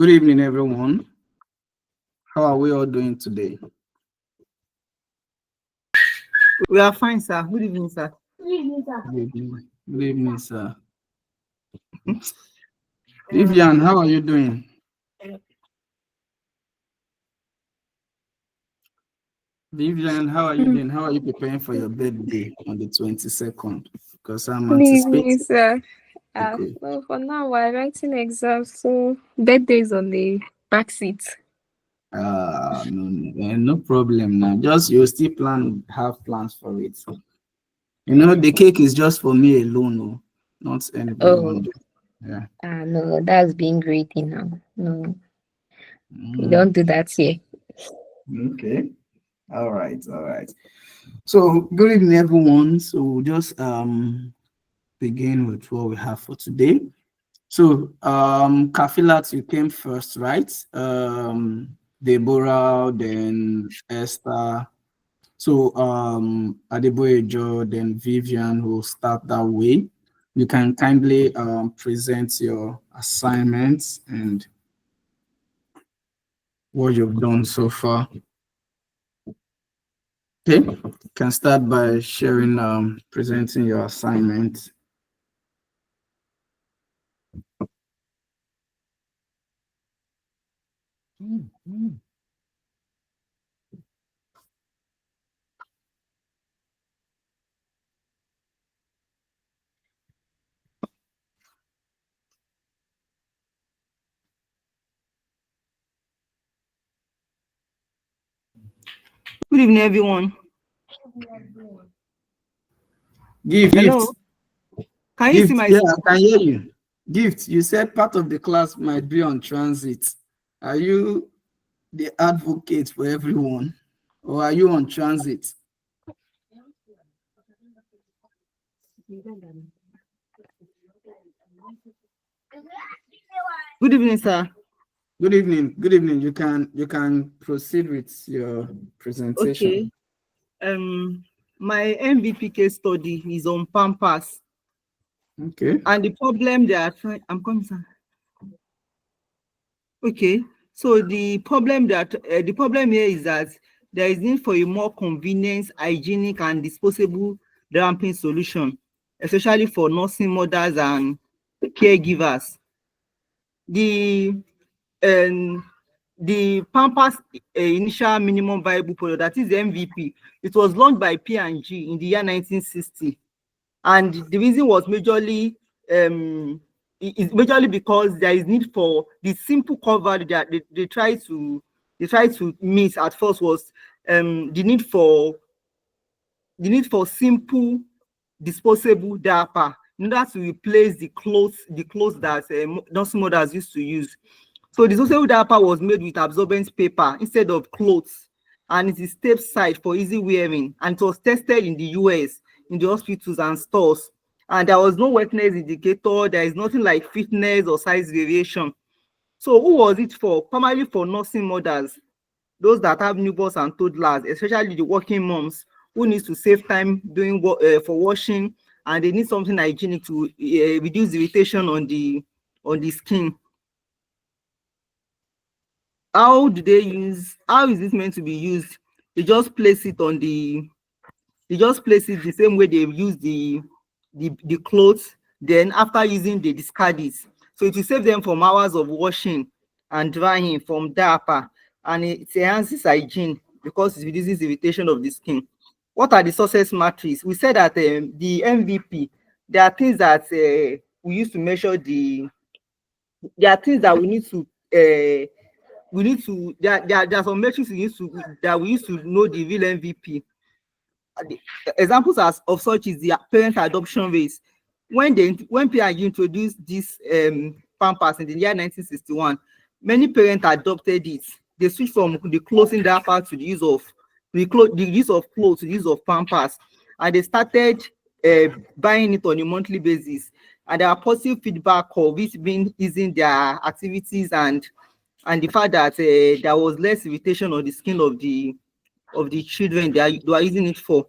Good evening, everyone. How are we all doing today? We are fine, sir. Good evening, sir. Good evening. Good evening, sir. Vivian, how are you doing? Vivian, how are you doing? How are you preparing for your birthday on the 22nd? Because I'm Good evening, anticipating. sir. Okay. Well, for now, we're writing exams, so birthday's on the back seat. No problem now. Just you still have plans for it. The cake is just for me alone, no, not Oh, everyone. Yeah. no, that's being greedy now. No, we Mm, don't do that here. okay. All right. All right. So good evening, everyone. So we'll just begin with what we have for today. So Kafilat, you came first, right? Deborah, then Esther. So Adeboyejo, then Vivian will start that way. You can kindly present your assignments and what you've done so far. Okay, you can start by sharing, presenting your assignment. Good evening, everyone. Gift, Hello. Can you see gift. my Yeah, screen? I can hear you. Gift, you said part of the class might be on transit. Are you the advocate for everyone, or are you on transit? Good evening, sir. Good evening. Good evening. You can proceed with your presentation. Okay. My MVP case study is on Pampers, Okay. and the problem they are trying. I'm coming, sir. Okay. So the problem here is that there is need for a more convenient, hygienic, and disposable damping solution, especially for nursing mothers and caregivers. The um, the Pampers initial minimum viable product, that is the MVP, it was launched by P&G in the year 1960, and the reason was majorly is majorly because there is need for the simple cover that they try to meet at first was the need for simple disposable diaper in order to replace the clothes that nursing mothers used to use. So the disposable diaper was made with absorbent paper instead of clothes, and it is tape side for easy wearing, and it was tested in the US in the hospitals and stores. And there was no wetness indicator, there is nothing like fitness or size variation. So who was it for? Primarily for nursing mothers, those that have newborns and toddlers, especially the working moms who needs to save time doing for washing, and they need something hygienic to reduce irritation on the skin. How is this meant to be used? They just place it on the they just place it the same way they use the clothes. Then after using, they discard it, so it will save them from hours of washing and drying from diaper, and it enhances hygiene because it reduces irritation of the skin. What are the success matrix? We said that the MVP, there are things that we use to measure there are things that there are some metrics we use to know the real MVP. The examples of such is the parent adoption rates. When P&G introduced this Pampers in the year 1961, many parents adopted it. They switched from the clothing diaper to the use of clothes to the use of Pampers, and they started buying it on a monthly basis. And there are positive feedback of it being easing their activities, and the fact that there was less irritation on the skin of the children they are using it for.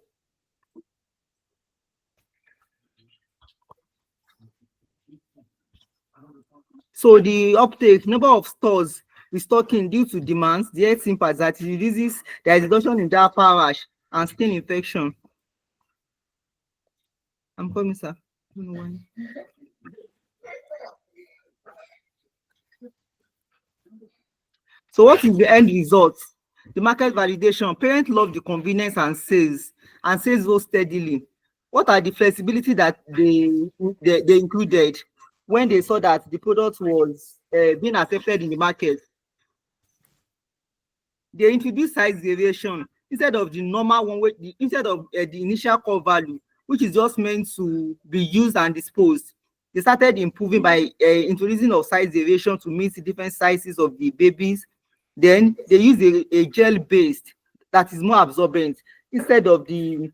So the uptake, number of stores restocking due to demands, the health impact that it reduces the reduction in diaper rash and skin infection. I'm coming, sir. So what is the end result? The market validation. Parents love the convenience and sales go steadily. What are the flexibility that they included when they saw that the product was being accepted in the market? They introduced size variation instead of the normal one, instead of the initial core value, which is just meant to be used and disposed. They started improving by introducing of size variation to meet the different sizes of the babies. Then they use a gel based that is more absorbent instead of the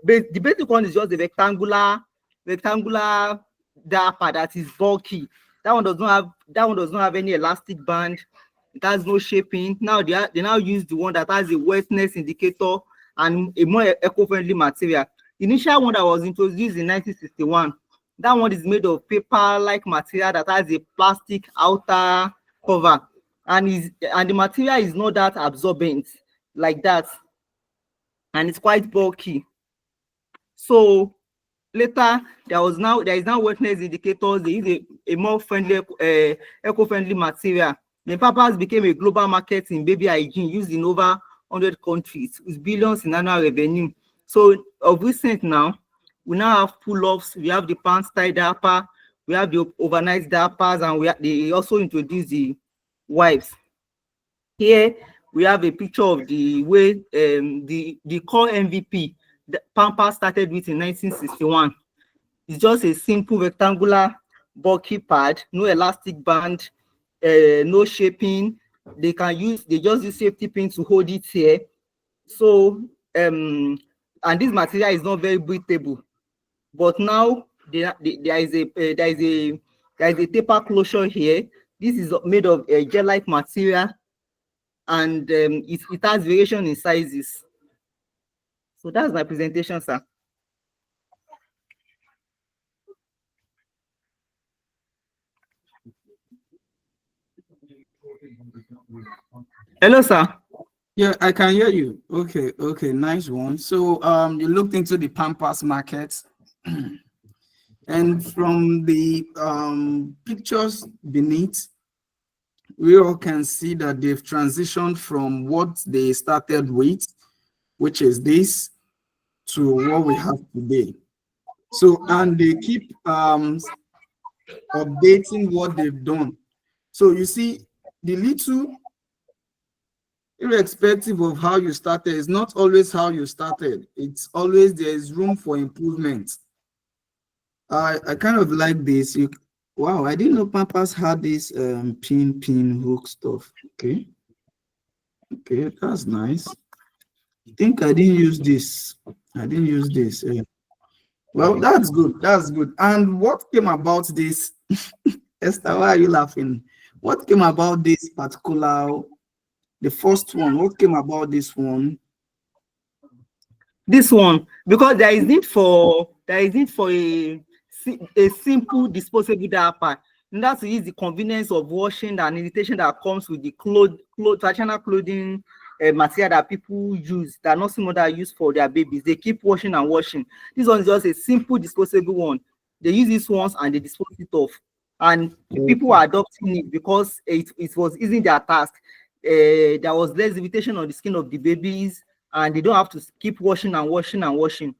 basic one is just a rectangular diaper that is bulky. That one does not have any elastic band. It has no shaping. Now they now use the one that has a wetness indicator and a more eco-friendly material. The initial one that was introduced in 1961, that one is made of paper-like material that has a plastic outer cover, and the material is not that absorbent like that, and it's quite bulky. So later there is now wetness indicators. They use a more friendly eco-friendly material. The Pampers became a global market in baby hygiene, used in over 100 countries with billions in annual revenue. So of recent now, we now have pull-offs, we have the pants tie diaper, we have the overnight diapers, and they also introduced the wipes. Here we have a picture of the way the core MVP the Pampers started with in 1961. It's just a simple rectangular bulky pad, no elastic band, no shaping. They just use safety pin to hold it here. So and this material is not very breathable. But now there is a taper closure here. This is made of a gel-like material, and it has variation in sizes. So that's my presentation, sir. Hello, sir. Yeah, I can hear you. Okay, nice one. So you looked into the Pampers market, and from the pictures beneath, we all can see that they've transitioned from what they started with, which is this, to what we have today. So, and they keep updating what they've done. So you see, the little, irrespective of how you started, it's not always how you started. It's always there's room for improvement. I kind of like this. Wow, I didn't know Pampers had this pin hook stuff. Okay, that's nice. I think I didn't use this. Well, that's good. And what came about this? Esther, why are you laughing? What came about this particular, the first one? What came about this one? This one, because there is need for a simple disposable diaper, and that's to use the convenience of washing and irritation that comes with the traditional clothing material that people use, that nursing mother use for their babies. They keep washing and washing. This one is just a simple disposable one. They use this once and they dispose it off, and people are adopting it because it was easy their task. There was less irritation on the skin of the babies, and they don't have to keep washing and washing and washing.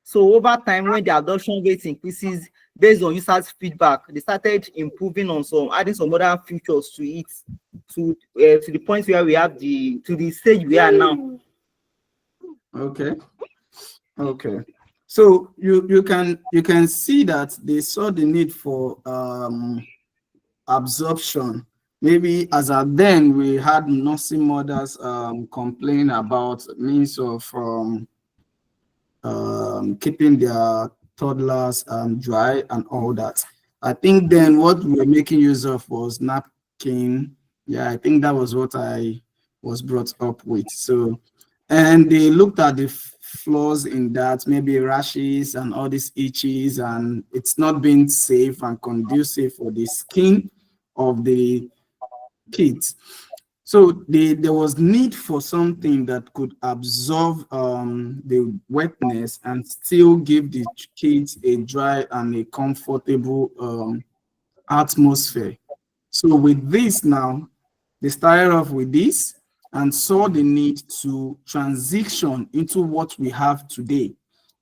So over time, when the adoption rate increases based on users' feedback, they started improving on adding some other features to it, to the point where we have to the stage we are now. Okay. So you can see that they saw the need for absorption. Maybe as at then we had nursing mothers complain about means of keeping their toddlers dry and all that. I think then what we were making use of was napkin. Yeah, I think that was what I was brought up with. So, and they looked at the flaws in that, maybe rashes and all these itches, and it's not being safe and conducive for the skin. of the kids. So there was need for something that could absorb the wetness and still give the kids a dry and a comfortable atmosphere. So with this now, they started off with this and saw the need to transition into what we have today.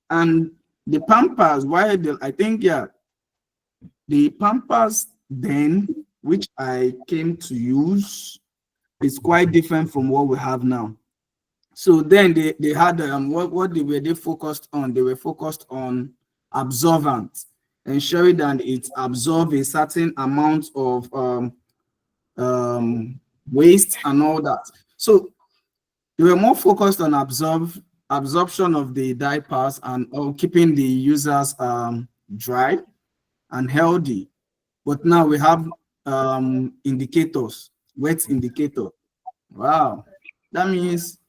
And the Pampers, I think, yeah, the Pampers then, which I came to use, is quite different from what we have now. So then they had what they focused on? They were focused on absorbent, ensuring that it absorbs a certain amount of waste and all that. So they were more focused on absorption of the diapers and keeping the users dry and healthy. But now we have indicators, wet indicator. Wow, that means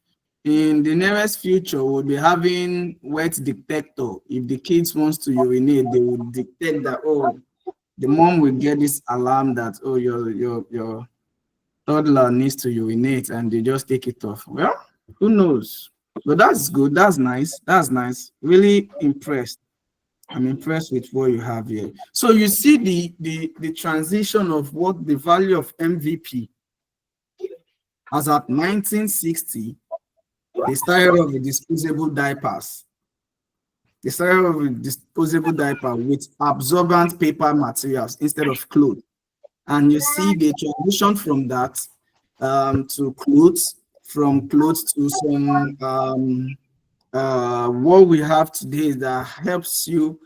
in the nearest future we'll be having wet detector. If the kids wants to urinate, they will detect that, oh, the mom will get this alarm that, oh, your toddler needs to urinate, and they just take it off. Well, who knows? But that's good. That's nice. That's nice. Really impressed. I'm impressed with what you have here. So you see the transition of what the value of MVP. As at 1960, they started off with disposable diapers. They started off with disposable diaper with absorbent paper materials instead of clothes. And you see the transition from that to clothes, from clothes to some what we have today that helps you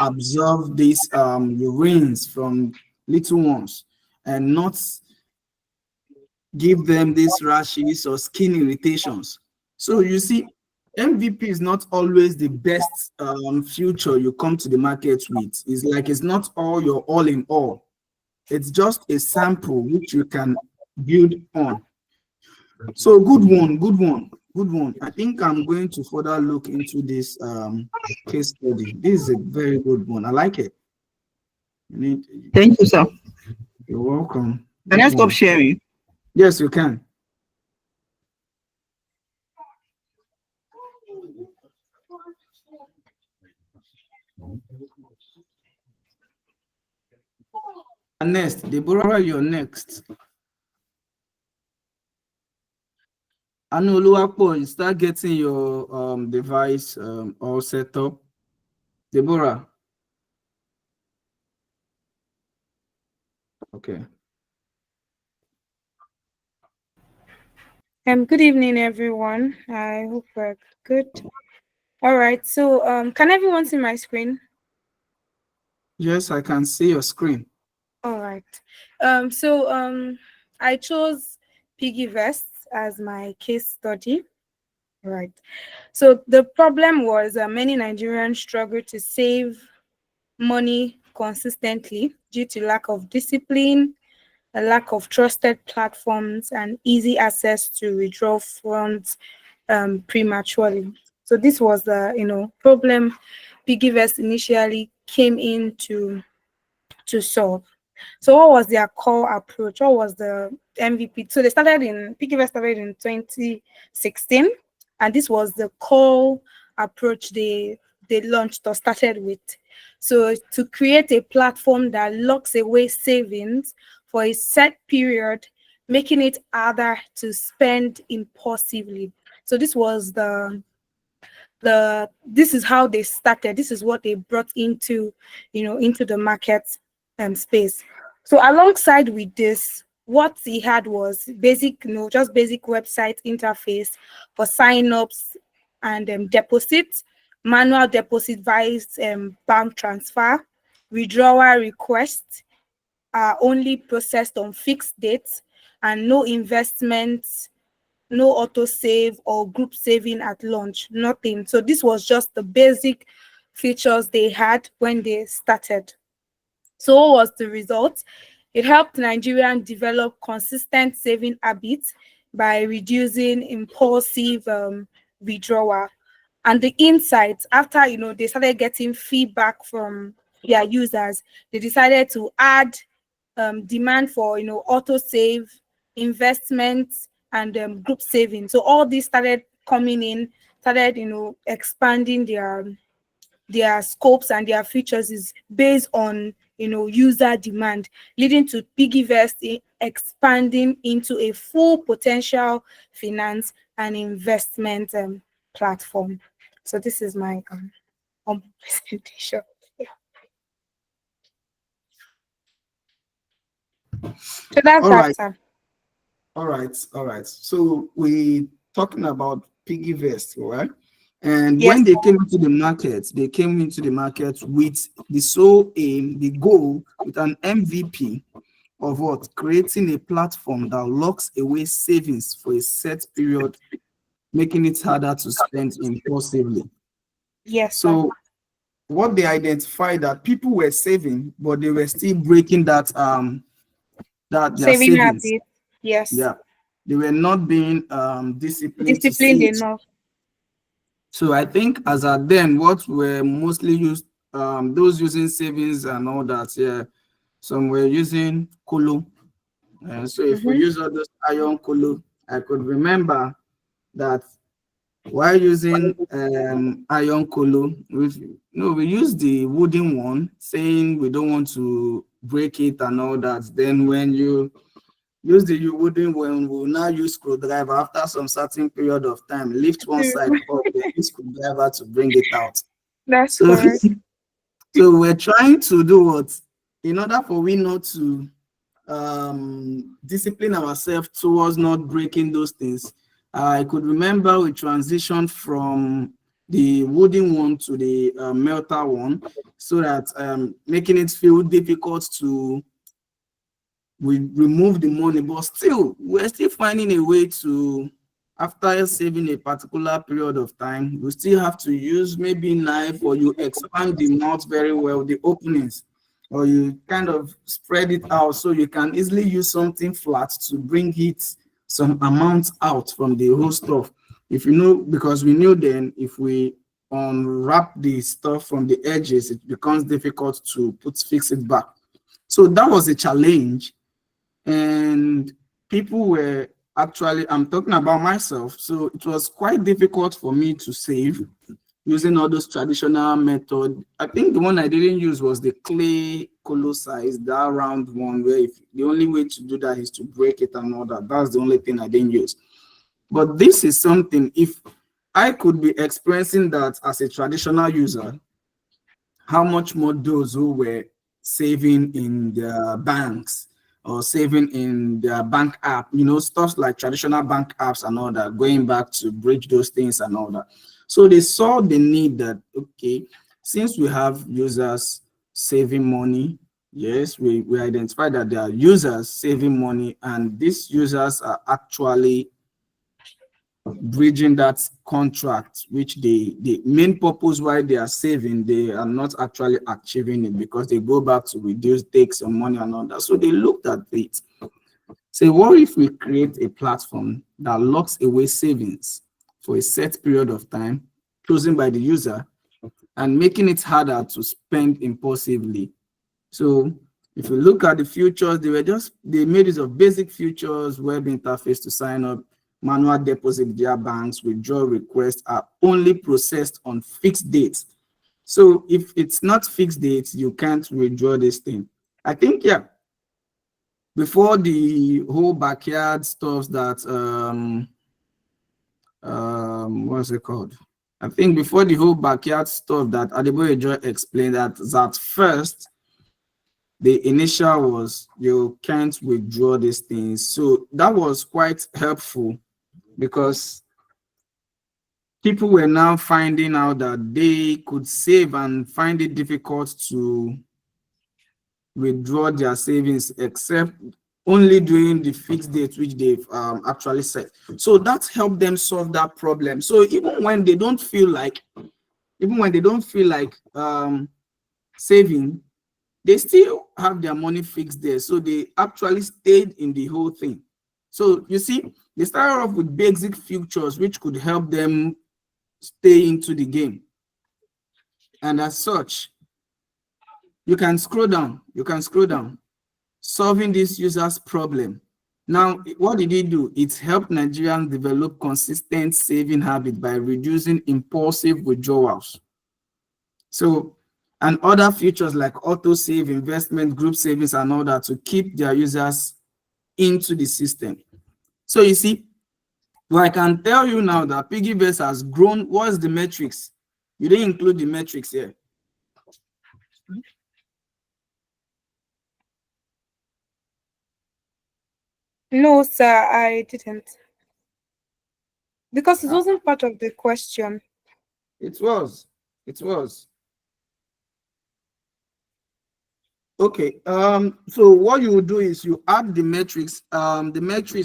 absorb these urines from little ones and not give them these rashes or skin irritations. So you see, MVP is not always the best future you come to the market with. It's like it's not all your all in all. It's just a sample which you can build on. So good one, good one, good one. I think I'm going to further look into this case study. This is a very good one. I like it. Thank you, sir. You're welcome. Can I stop sharing? Yes, you can. Next, Deborah, you're next. Anuluapo, you start getting your device all set up. Deborah. Okay. Good evening, everyone. I hope we're good. All right. So, can everyone see my screen? Yes, I can see your screen. All right. I chose PiggyVest as my case study. Right. So the problem was many Nigerians struggle to save money consistently due to lack of discipline, a lack of trusted platforms, and easy access to withdraw funds prematurely. So this was the problem PiggyVest initially came in to solve. So what was their core approach? What was the MVP? So PiggyVest started in 2016, and this was the core approach they launched or started with. So to create a platform that locks away savings for a set period, making it harder to spend impulsively. So this was this is how they started. This is what they brought into the market space. So alongside with this, what he had was basic, just basic website interface for sign-ups and deposits, manual deposit via bank transfer, withdrawal requests are only processed on fixed dates, and no investments, no auto save or group saving at launch, nothing. So this was just the basic features they had when they started. So what was the result? It helped Nigerians develop consistent saving habits by reducing impulsive withdrawal. And the insights, after they started getting feedback from their users, they decided to add demand for auto save, investments, and group saving. So all these started coming in, started expanding their scopes and their features is based on user demand, leading to PiggyVest expanding into a full potential finance and investment platform. So this is my presentation. Yeah. So that's All that, right, sir. all right, all right. So we talking about PiggyVest, all right? And Yes. when they came into the market, they came into the market with the sole aim, the goal, with an MVP of what? Creating a platform that locks away savings for a set period, making it harder to spend impulsively. Yes, sir. So what they identified that people were saving, but they were still breaking that their Saving savings. habits. Yes. Yeah, they were not being disciplined to Disciplined save. enough. So I think as at then, what were mostly used, those using savings and all that, yeah, some were using Kolo. So if we Mm-hmm. use all those iron Kolo, I could remember that while using iron Kolo, we use the wooden one, saying we don't want to break it and all that. Then when you use the wooden one, we'll now use screwdriver after some certain period of time, lift one side up, then use screwdriver to bring it out. That's So, correct. so we're trying to do what? In order for we not to discipline ourselves towards not breaking those things. I could remember we transitioned from the wooden one to the melter one, so that making it feel difficult to remove the money, but still we're still finding a way to, after saving a particular period of time, you still have to use maybe knife, or you expand the mouth very well, the openings, or you kind of spread it out so you can easily use something flat to bring it some amount out from the whole stuff. If you know, because we knew then if we unwrap the stuff from the edges, it becomes difficult to fix it back. So that was a challenge, and people were actually, I'm talking about myself, so it was quite difficult for me to save using all those traditional method. I think the one I didn't use was the clay colo size, that round one, where if the only way to do that is to break it and all that. That's the only thing I didn't use. But this is something, if I could be experiencing that as a traditional user, how much more those who were saving in their banks or saving in their bank app, stuff like traditional bank apps and all that, going back to bridge those things and all that. So they saw the need that, okay, since we have users saving money, yes, we identified that there are users saving money, and these users are actually bridging that contract, which the main purpose why they are saving, they are not actually achieving it, because they go back to reduce, take some money and all that. So they looked at it. Say, what if we create a platform that locks away savings for a set period of time, chosen by the user, and making it harder to spend impulsively? So if you look at the features, they made use of basic features, web interface to sign up, manual deposit via banks, withdrawal requests are only processed on fixed dates. So if it's not fixed dates, you can't withdraw this thing. I think, yeah, before the whole backyard stuff that what's it called? I think before the whole backyard stuff that Adeboye Joy explained, that first the initial was you can't withdraw these things. So that was quite helpful, because people were now finding out that they could save and find it difficult to withdraw their savings, except only during the fixed date which they've actually set. So that helped them solve that problem. So even when they don't feel like saving, they still have their money fixed there. So they actually stayed in the whole thing. So you see, they started off with basic features which could help them stay into the game. And as such, you can scroll down. solving this user's problem. Now, what did it do? It helped Nigerians develop consistent saving habit by reducing impulsive withdrawals. So, and other features like auto save, investment, group savings, and all that to keep their users into the system. So you see, well, I can tell you now that Piggyverse has grown. What's the metrics? You didn't include the metrics here. No, sir, I didn't. Because it wasn't part of the question. It was. It was. Okay. So what you will do is you add the metrics,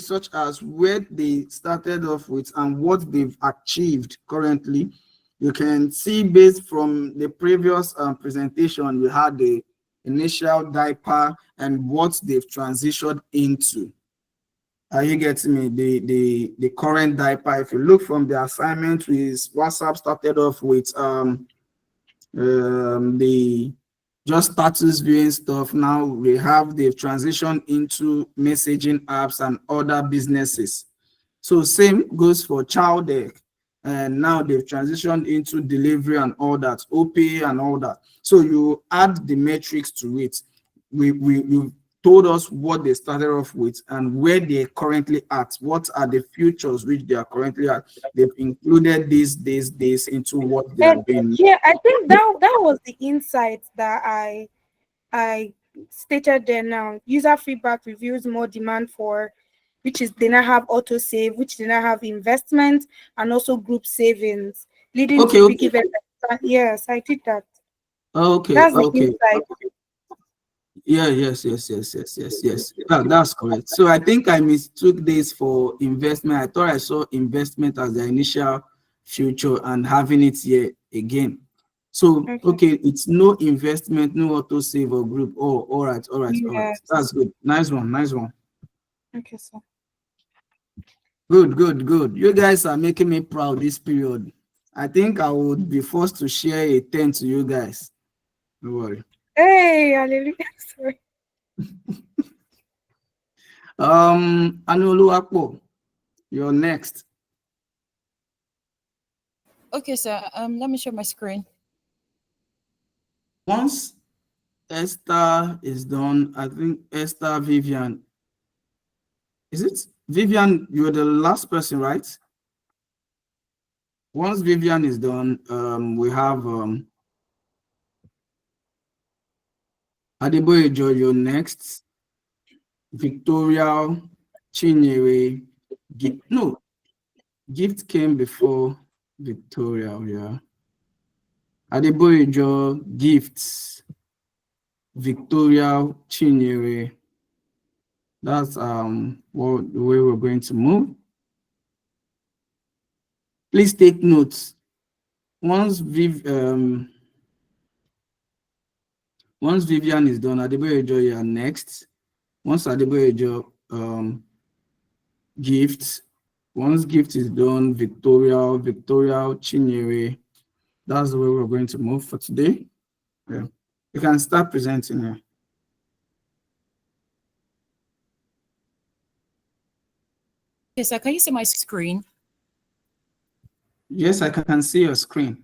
such as where they started off with and what they've achieved currently. You can see based from the previous presentation, we had the initial diaper and what they've transitioned into. Are you getting me? The current diaper. If you look from the assignment, with WhatsApp started off with the just status viewing stuff. Now they've transitioned into messaging apps and other businesses. So same goes for Chowdeck, and now they've transitioned into delivery and all that, OP and all that. So you add the metrics to it. You told us what they started off with and where they're currently at. What are the futures which they are currently at? They've included this into what they are doing. Yeah, I think that was the insight that I stated there. Now user feedback reveals more demand for, which is they now have auto save, which they now have investment and also group savings, leading to Piggyverse. Yes, I did that. Okay. That's the insight. Yeah, yes. That's correct. So I think I mistook this for investment. I thought I saw investment as the initial future and having it here again. So okay, it's no investment, no auto save or group. Oh, all right. Yes. That's good. Nice one. Okay, sir. Good. You guys are making me proud this period. I think I would be forced to share a 10 to you guys. Don't worry. Hey, hallelujah. Sorry. Anuluakpo, you're next. Okay, sir. Let me share my screen. Once Esther is done, I think Esther, Vivian. Is it Vivian? You're the last person, right? Once Vivian is done, we have Adeboye Jojo next. Victoria, Chinyere. Gift came before Victoria. Yeah. Adeboye Jo, Gifts. Victoria, Chinyere. That's the way we're going to move. Please take notes. Once Vivian is done, Adeboye Jo, you are next. Once Adeboye Jo Gift, once Gift is done, Victoria, Chinyere. That's the way we're going to move for today. Yeah. You can start presenting here. Yes, sir. Can you see my screen? Yes, I can see your screen.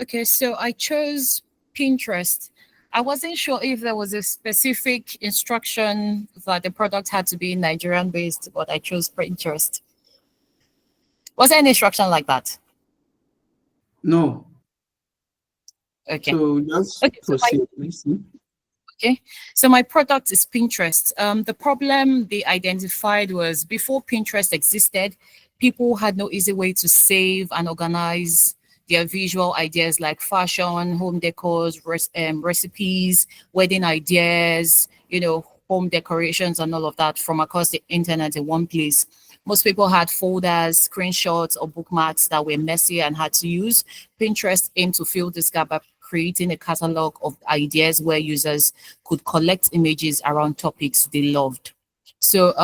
Okay, so I chose Pinterest. I wasn't sure if there was a specific instruction that the product had to be Nigerian based, but I chose Pinterest. Was there any instruction like that? No. Okay. So just proceed, please. Okay, so my product is Pinterest. The problem they identified was before Pinterest existed, people had no easy way to save and organize their visual ideas like fashion, home decors, recipes, wedding ideas, home decorations and all of that from across the internet in one place. Most people had folders, screenshots, or bookmarks that were messy and hard to use. Pinterest aimed to fill this gap by creating a catalog of ideas where users could collect images around topics they loved. So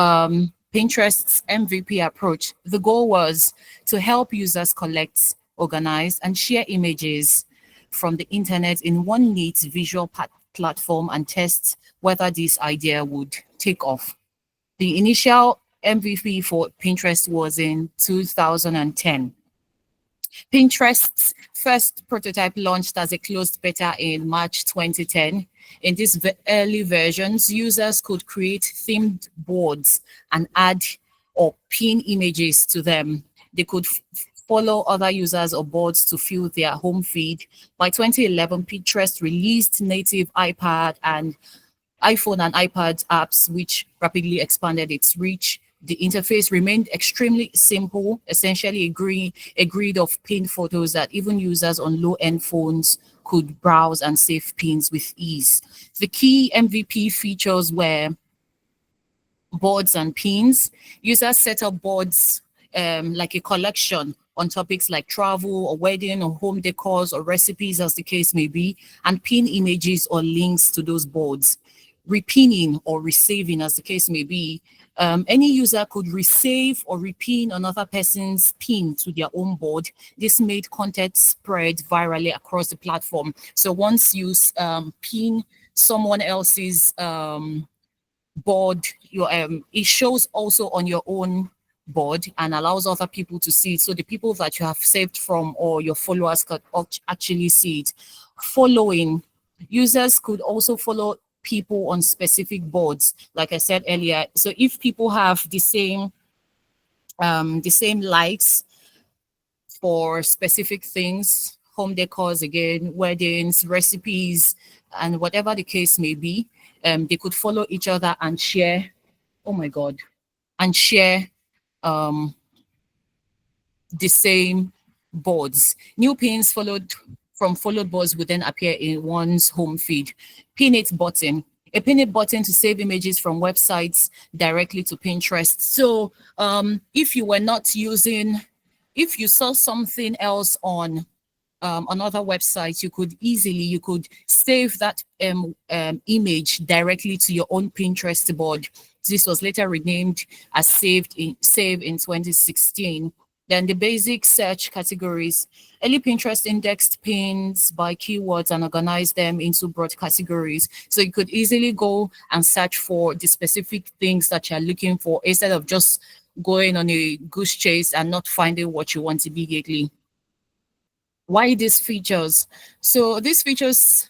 Pinterest's MVP approach, the goal was to help users collect, organize, and share images from the internet in one neat visual platform and test whether this idea would take off. The initial MVP for Pinterest was in 2010. Pinterest's first prototype launched as a closed beta in March 2010. In these early versions, users could create themed boards and add or pin images to them. They could follow other users or boards to fill their home feed. By 2011, Pinterest released native iPad and iPhone and iPad apps, which rapidly expanded its reach. The interface remained extremely simple, essentially a grid of pinned photos that even users on low-end phones could browse and save pins with ease. The key MVP features were boards and pins. Users set up boards like a collection on topics like travel or wedding or home decors or recipes, as the case may be, and pin images or links to those boards. Repinning or resaving, as the case may be, any user could resave or repin another person's pin to their own board. This made content spread virally across the platform. So once you pin someone else's board, it shows also on your own board and allows other people to see it. So the people that you have saved from or your followers could actually see it. Following, users could also follow people on specific boards, like I said earlier. So if people have the same likes for specific things, home decors again, weddings, recipes, and whatever the case may be, they could follow each other and share. Oh my God, and share the same boards. New pins from followed boards would then appear in one's home feed. Pin it button. A pin it button to save images from websites directly to Pinterest. So if you saw something else on another website, you could save that image directly to your own Pinterest board. This was later renamed as Save in 2016. Then the basic search categories. Early Pinterest indexed pins by keywords and organized them into broad categories. So you could easily go and search for the specific things that you're looking for instead of just going on a goose chase and not finding what you want immediately. Why these features? So these features,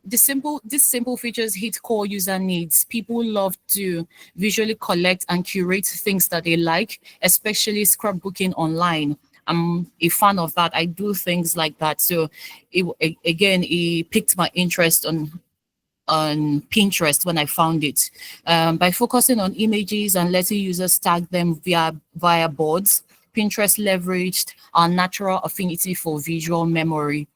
these simple features hit core user needs. People love to visually collect and curate things that they like, especially scrapbooking online. I'm a fan of that. I do things like that. So it piqued my interest on Pinterest when I found it. By focusing on images and letting users tag them via boards, Pinterest leveraged our natural affinity for visual memory.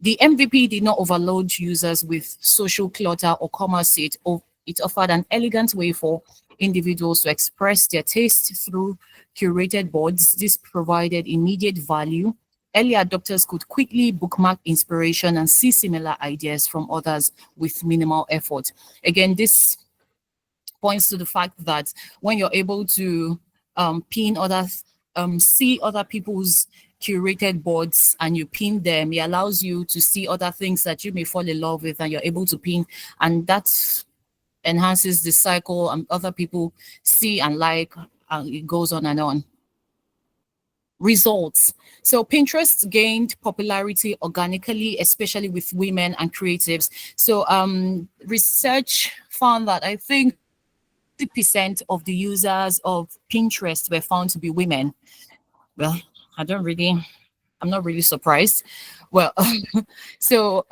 The MVP did not overload users with social clutter or commerce. It offered an elegant way for individuals to express their taste through curated boards. This provided immediate value. Early adopters could quickly bookmark inspiration and see similar ideas from others with minimal effort. Again, this points to the fact that when you're able to pin others, see other people's curated boards and you pin them, it allows you to see other things that you may fall in love with and you're able to pin, and that enhances the cycle and other people see and like, and it goes on and on. Results. So Pinterest gained popularity organically, especially with women and creatives. So research found that I think 50% of the users of Pinterest were found to be women. Well, I'm not really surprised. Well, so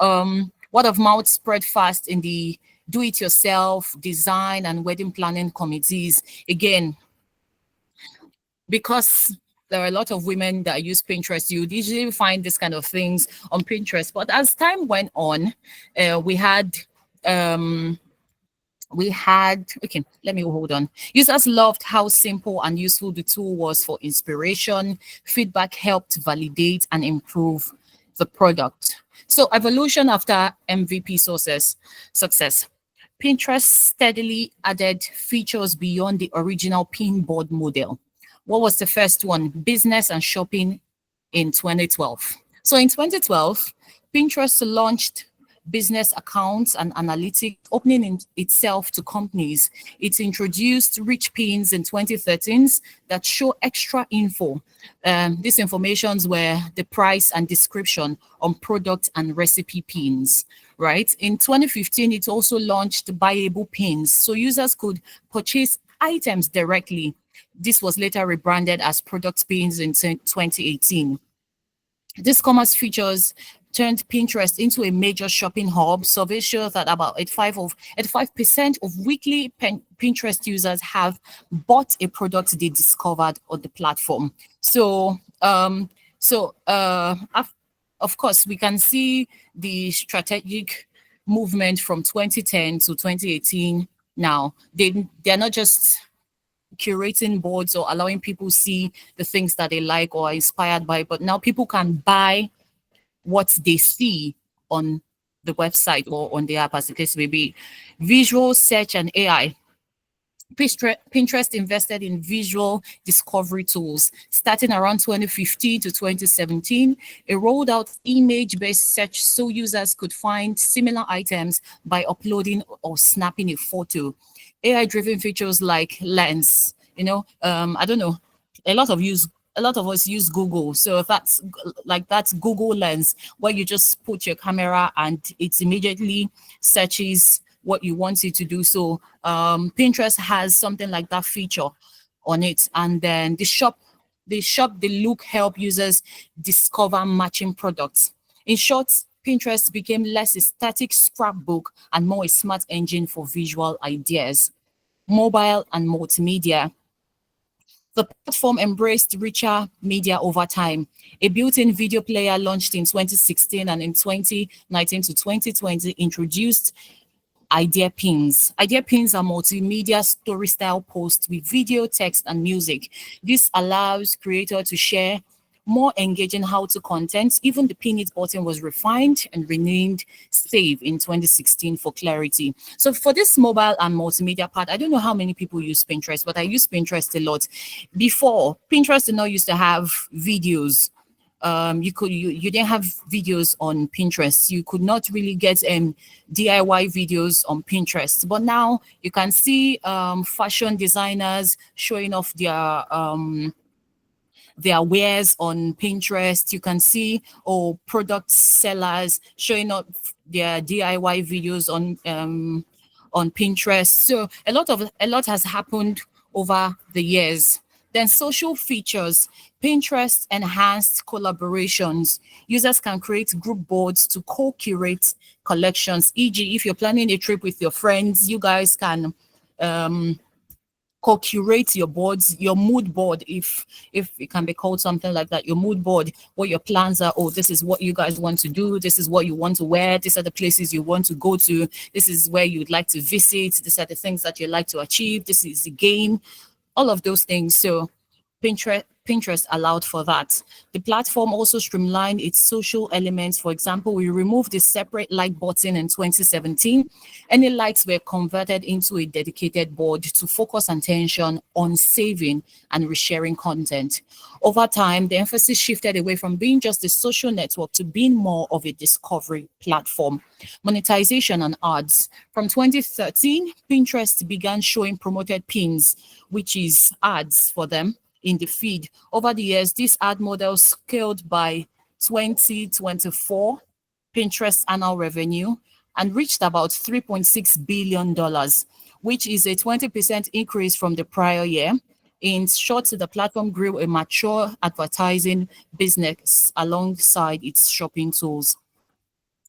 word of mouth spread fast in the do-it-yourself, design, and wedding planning committees. Again, because there are a lot of women that use Pinterest, you usually find this kind of things on Pinterest. But as time went on, okay, let me hold on. Users loved how simple and useful the tool was for inspiration. Feedback helped validate and improve the product. So evolution after MVP success. Pinterest steadily added features beyond the original pin board model. What was the first one? Business and shopping in 2012. So in 2012, Pinterest launched business accounts and analytics, opening itself to companies. It introduced rich pins in 2013 that show extra info. These informations were the price and description on product and recipe pins, right? In 2015, it also launched buyable pins, so users could purchase items directly. This was later rebranded as product pins in 2018. This commerce features turned Pinterest into a major shopping hub. Surveys show that about 85% of weekly Pinterest users have bought a product they discovered on the platform. So, of course, we can see the strategic movement from 2010 to 2018. Now, they're not just curating boards or allowing people see the things that they like or are inspired by, but now people can buy what they see on the website or on the app, as the case may be. Visual search and AI. Pinterest invested in visual discovery tools. Starting around 2015 to 2017, it rolled out image-based search so users could find similar items by uploading or snapping a photo. AI-driven features like Lens, I don't know, a lot of us use Google. So that's Google Lens, where you just put your camera and it immediately searches what you want it to do. So Pinterest has something like that feature on it. And then the look help users discover matching products. In short, Pinterest became less a static scrapbook and more a smart engine for visual ideas. Mobile and multimedia. The platform embraced richer media over time. A built-in video player launched in 2016 and in 2019 to 2020 introduced Idea Pins. Idea Pins are multimedia story-style posts with video, text, and music. This allows creators to share more engaging how-to content. Even the pin it button was refined and renamed Save in 2016 for clarity. So for this mobile and multimedia part, I don't know how many people use Pinterest, but I use Pinterest a lot. Before, Pinterest did not used to have videos. You didn't have videos on Pinterest. You could not really get DIY videos on Pinterest. But now you can see fashion designers showing off their wares on Pinterest. You can see product sellers showing up their DIY videos on Pinterest. So a lot has happened over the years. Then social features. Pinterest enhanced collaborations. Users can create group boards to co-curate collections. E.g., if you're planning a trip with your friends, you guys can co-curate your boards, your mood board, if it can be called something like that, your mood board, what your plans are. This is what you guys want to do. This is what you want to wear. These are the places you want to go to. This is where you'd like to visit. These are the things that you like to achieve. This is the game. All of those things. So Pinterest allowed for that. The platform also streamlined its social elements. For example, we removed the separate like button in 2017. Any likes were converted into a dedicated board to focus attention on saving and resharing content. Over time, the emphasis shifted away from being just a social network to being more of a discovery platform. Monetization and ads. From 2013, Pinterest began showing promoted pins, which is ads for them, in the feed. Over the years, this ad model scaled by 2024 Pinterest annual revenue and reached about $3.6 billion, which is a 20% increase from the prior year. In short, the platform grew a mature advertising business alongside its shopping tools.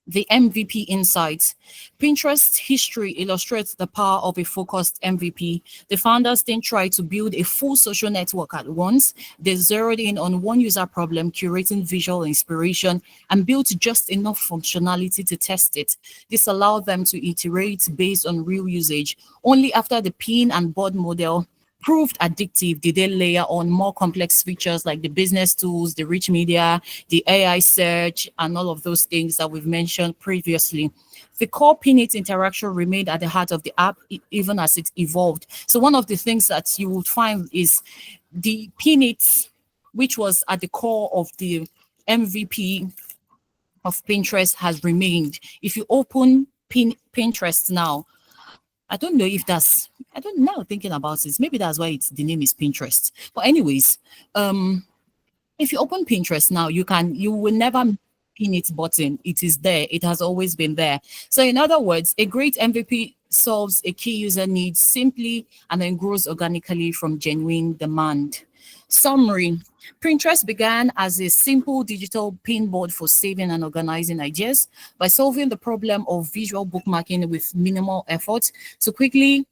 The MVP insights. Pinterest history illustrates the power of a focused MVP. The founders didn't try to build a full social network at once. They zeroed in on one user problem, curating visual inspiration, and built just enough functionality to test it. This allowed them to iterate based on real usage. Only after the pin and board model proved addictive did they layer on more complex features like the business tools, the rich media, the AI search, and all of those things that we've mentioned previously. The core Pin It interaction remained at the heart of the app even as it evolved. So one of the things that you would find is the Pin It, which was at the core of the MVP of Pinterest has remained. If you open Pinterest now, I don't know if that's, I don't know, thinking about it, maybe that's why the name is Pinterest. But anyways, if you open Pinterest now, you will never pin it button. It is there. It has always been there. So in other words, a great MVP solves a key user need simply and then grows organically from genuine demand. Summary: Pinterest began as a simple digital pin board for saving and organizing ideas by solving the problem of visual bookmarking with minimal effort to quickly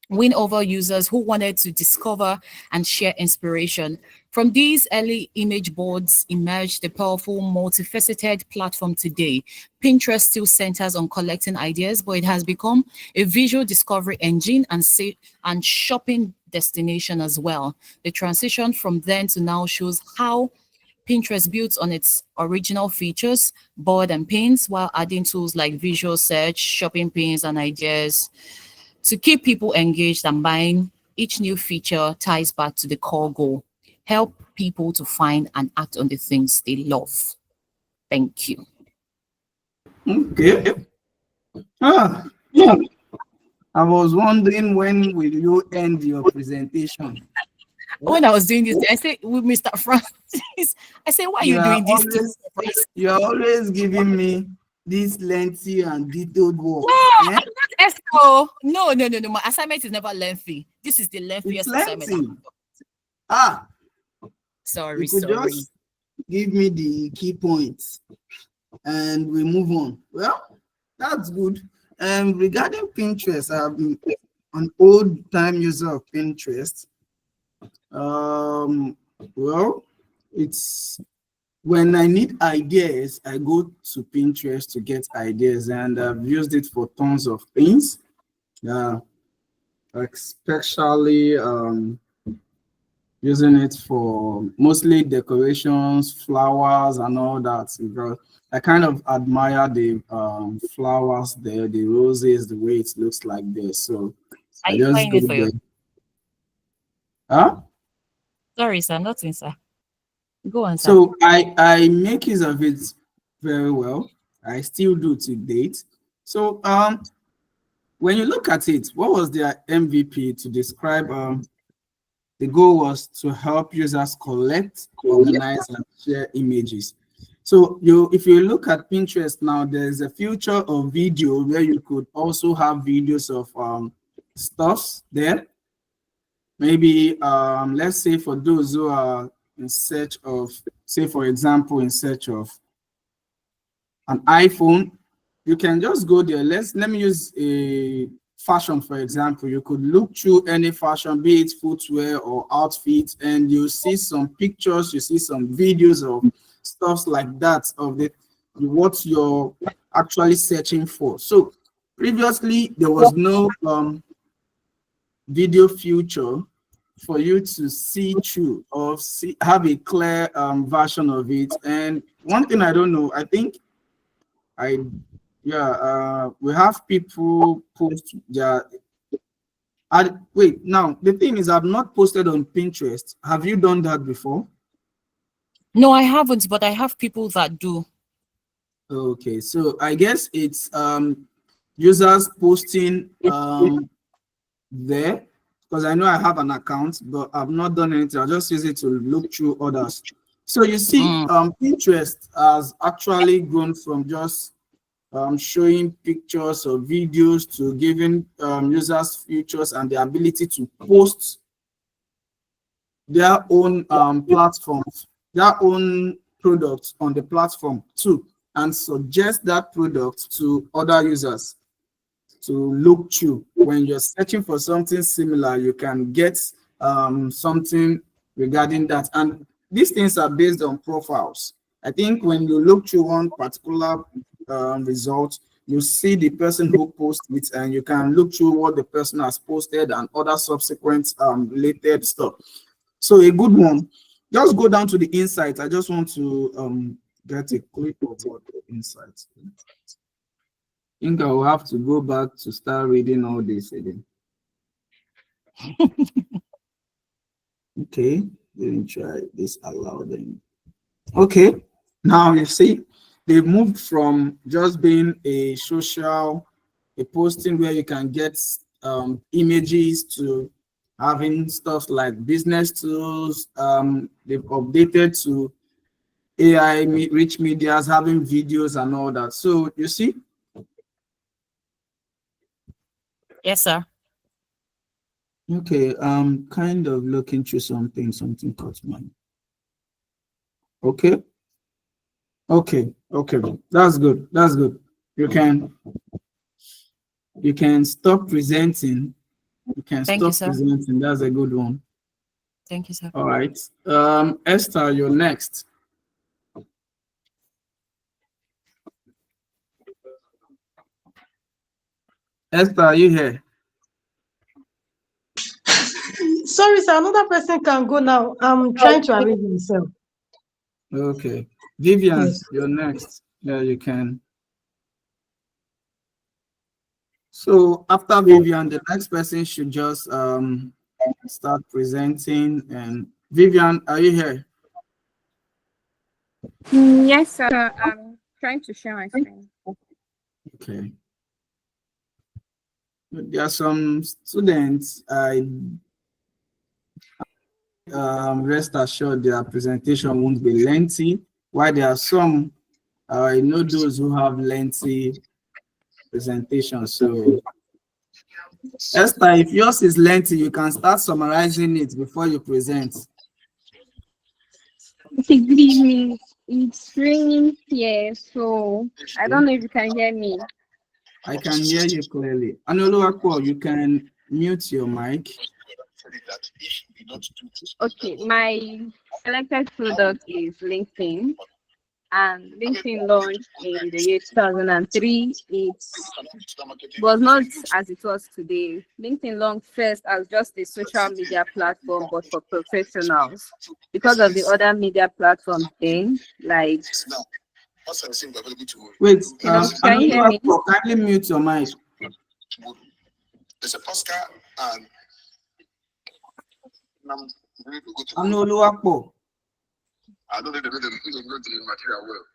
win over users who wanted to discover and share inspiration. From these early image boards emerged a powerful, multifaceted platform today. Pinterest still centers on collecting ideas, but it has become a visual discovery engine and shopping destination as well. The transition from then to now shows how Pinterest builds on its original features, board and pins, while adding tools like visual search, shopping pins, and ideas to keep people engaged and buying. Each new feature ties back to the core goal: help people to find and act on the things they love. Thank you. Okay. Yeah. I was wondering, when will you end your presentation? When I was doing this, I said with Mr. Francis, I said, why are you doing this? You are always giving me this lengthy and detailed work. No, I'm not Esco. No. My assignment is never lengthy. This is the lengthiest assignment. Sorry. You could just give me the key points and we move on. Well, that's good. Regarding Pinterest, I've been an old-time user of Pinterest. Well, it's when I need ideas, I go to Pinterest to get ideas, and I've used it for tons of things. Especially using it for mostly decorations, flowers, and all that. Because I kind of admire the flowers there, the roses, the way it looks like there. So I just go there. Huh? Sorry, sir, nothing, sir. Go on, sir. So I make use of it very well. I still do to date. So when you look at it, what was their MVP to describe? The goal was to help users collect, organize, and share images. So if you look at Pinterest now, there's a feature of video where you could also have videos of stuffs there. Maybe let's say for those who are in search of, say for example, in search of an iPhone, you can just go there. Let me use a fashion, for example. You could look through any fashion, be it footwear or outfits, and you see some pictures, you see some videos of stuff like that, of what you're actually searching for. So previously there was no video feature for you to see through or have a clear version of it. And one thing I don't know, I think we have people post their wait, now the thing is, I've not posted on Pinterest. Have you done that before? No, I haven't, but I have people that do. Okay, so I guess it's users posting there, because I know I have an account, but I've not done anything. I'll just use it to look through others. So you see, Pinterest has actually grown from just showing pictures or videos to giving users features and the ability to post their own platforms, their own products on the platform too, and suggest that product to other users to look through. When you're searching for something similar, you can get something regarding that. And these things are based on profiles. I think when you look through one particular result, you see the person who posted it, and you can look through what the person has posted and other subsequent related stuff. So a good one. Just go down to the insights. I just want to get a clip of what the insights. I think I will have to go back to start reading all this again. Okay, let me try this aloud then. Okay, now you see, they moved from just being a posting where you can get images to having stuff like business tools. They've updated to AI rich medias, having videos and all that. So you see. Yes, sir. Okay, I'm kind of looking through something caught my. Okay. Okay. That's good. You can stop presenting. You can Thank you, stop sir. presenting. That's a good one. Thank you, sir. All right. Esther, you're next. Esther, are you here? Sorry, sir. Another person can go now. I'm trying to arrange myself. Okay. Vivian, Yes. you're next. Yeah, you can. So after Vivian, the next person should just start presenting. And Vivian, are you here? Yes, sir. I'm trying to share my screen. Okay. There are some students, I rest assured their presentation won't be lengthy, while there are some, I know those who have lengthy presentations. So Esther, if yours is lengthy, you can start summarizing it before you present. Okay, good evening. It's raining here, so I don't know if you can hear me. I can hear you clearly. Anoluwapo, you can mute your mic. Okay, my selected product is LinkedIn, and LinkedIn launched in the year 2003. It was not as it was today. LinkedIn launched first as just a social media platform, but for professionals. Because of the other media platforms then, like Wait, can you hear me? Anoluwapo, kindly mute your mic. Anoluwapo, I don't know the material well.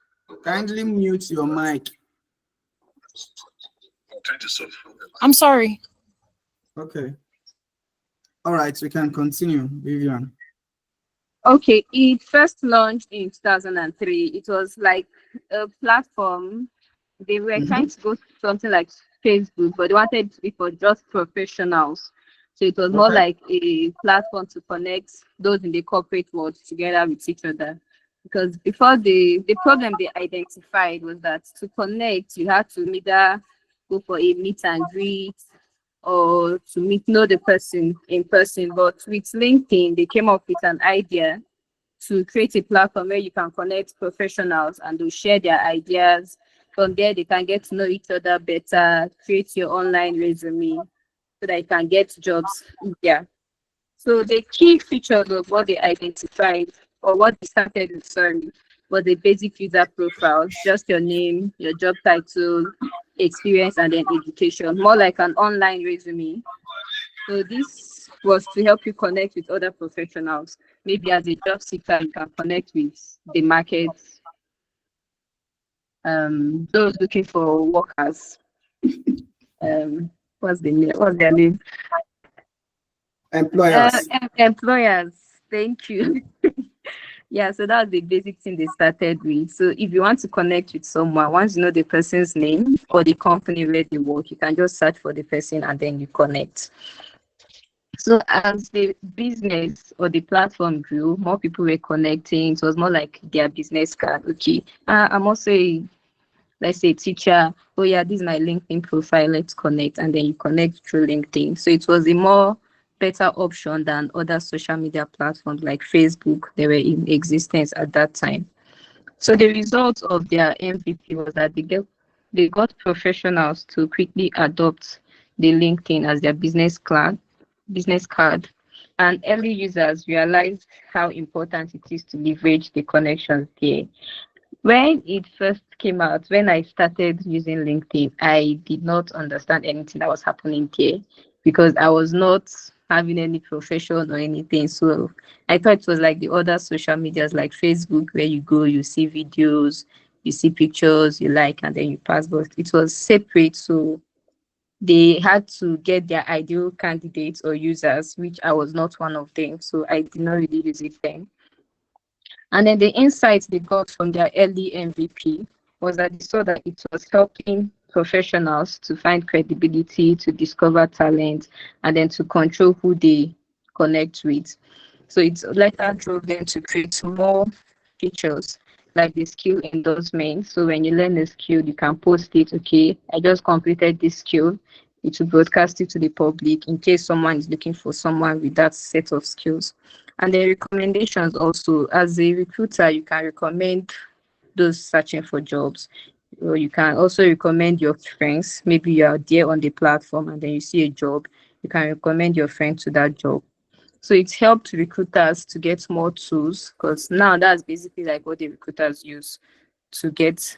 kindly mute your mic. I'm trying to solve. I'm sorry. Okay. All right, we can continue, Vivian. Okay, it first launched in 2003. It was like a platform. They were trying to go to something like Facebook, but they wanted it to be for just professionals. So it was more Okay. like a platform to connect those in the corporate world together with each other. Because before the problem they identified was that to connect, you had to either go for a meet and greet or to know the person in person. But with LinkedIn, they came up with an idea to create a platform where you can connect professionals and they'll share their ideas. From there, they can get to know each other better, create your online resume so that you can get jobs easier. So the key features of what they identified or what they started with, sorry, was the basic user profile, just your name, your job title, experience, and then education, more like an online resume. So this was to help you connect with other professionals. Maybe as a job seeker, you can connect with the market, those looking for workers. What's their name? Employers. Employers. Thank you. Yeah, so that's the basic thing they started with. So if you want to connect with someone, once you know the person's name or the company where they work, you can just search for the person and then you connect. So as the business or the platform grew, more people were connecting. So it was more like their business card. Okay, I'm also let's say teacher. Oh yeah, this is my LinkedIn profile. Let's connect, and then you connect through LinkedIn. So it was a more better option than other social media platforms like Facebook. They were in existence at that time. So the result of their MVP was that they got professionals to quickly adopt the LinkedIn as their business card, and early users realized how important it is to leverage the connections there. When it first came out, when I started using LinkedIn, I did not understand anything that was happening there because I was not having any profession or anything. So I thought it was like the other social medias like Facebook, where you go, you see videos, you see pictures you like and then you pass, but it was separate. So they had to get their ideal candidates or users, which I was not one of them. So I did not really use it then. And then the insights they got from their early MVP was that they saw that it was helping professionals to find credibility, to discover talent, and then to control who they connect with. So it's later drove them to create more features like the skill endorsement. So when you learn a skill, you can post it, okay, I just completed this skill. It will broadcast it to the public in case someone is looking for someone with that set of skills. And the recommendations also, as a recruiter, you can recommend those searching for jobs. Or you can also recommend your friends. Maybe you are there on the platform and then you see a job, you can recommend your friend to that job. So it's helped recruiters to get more tools, because now that's basically like what the recruiters use to get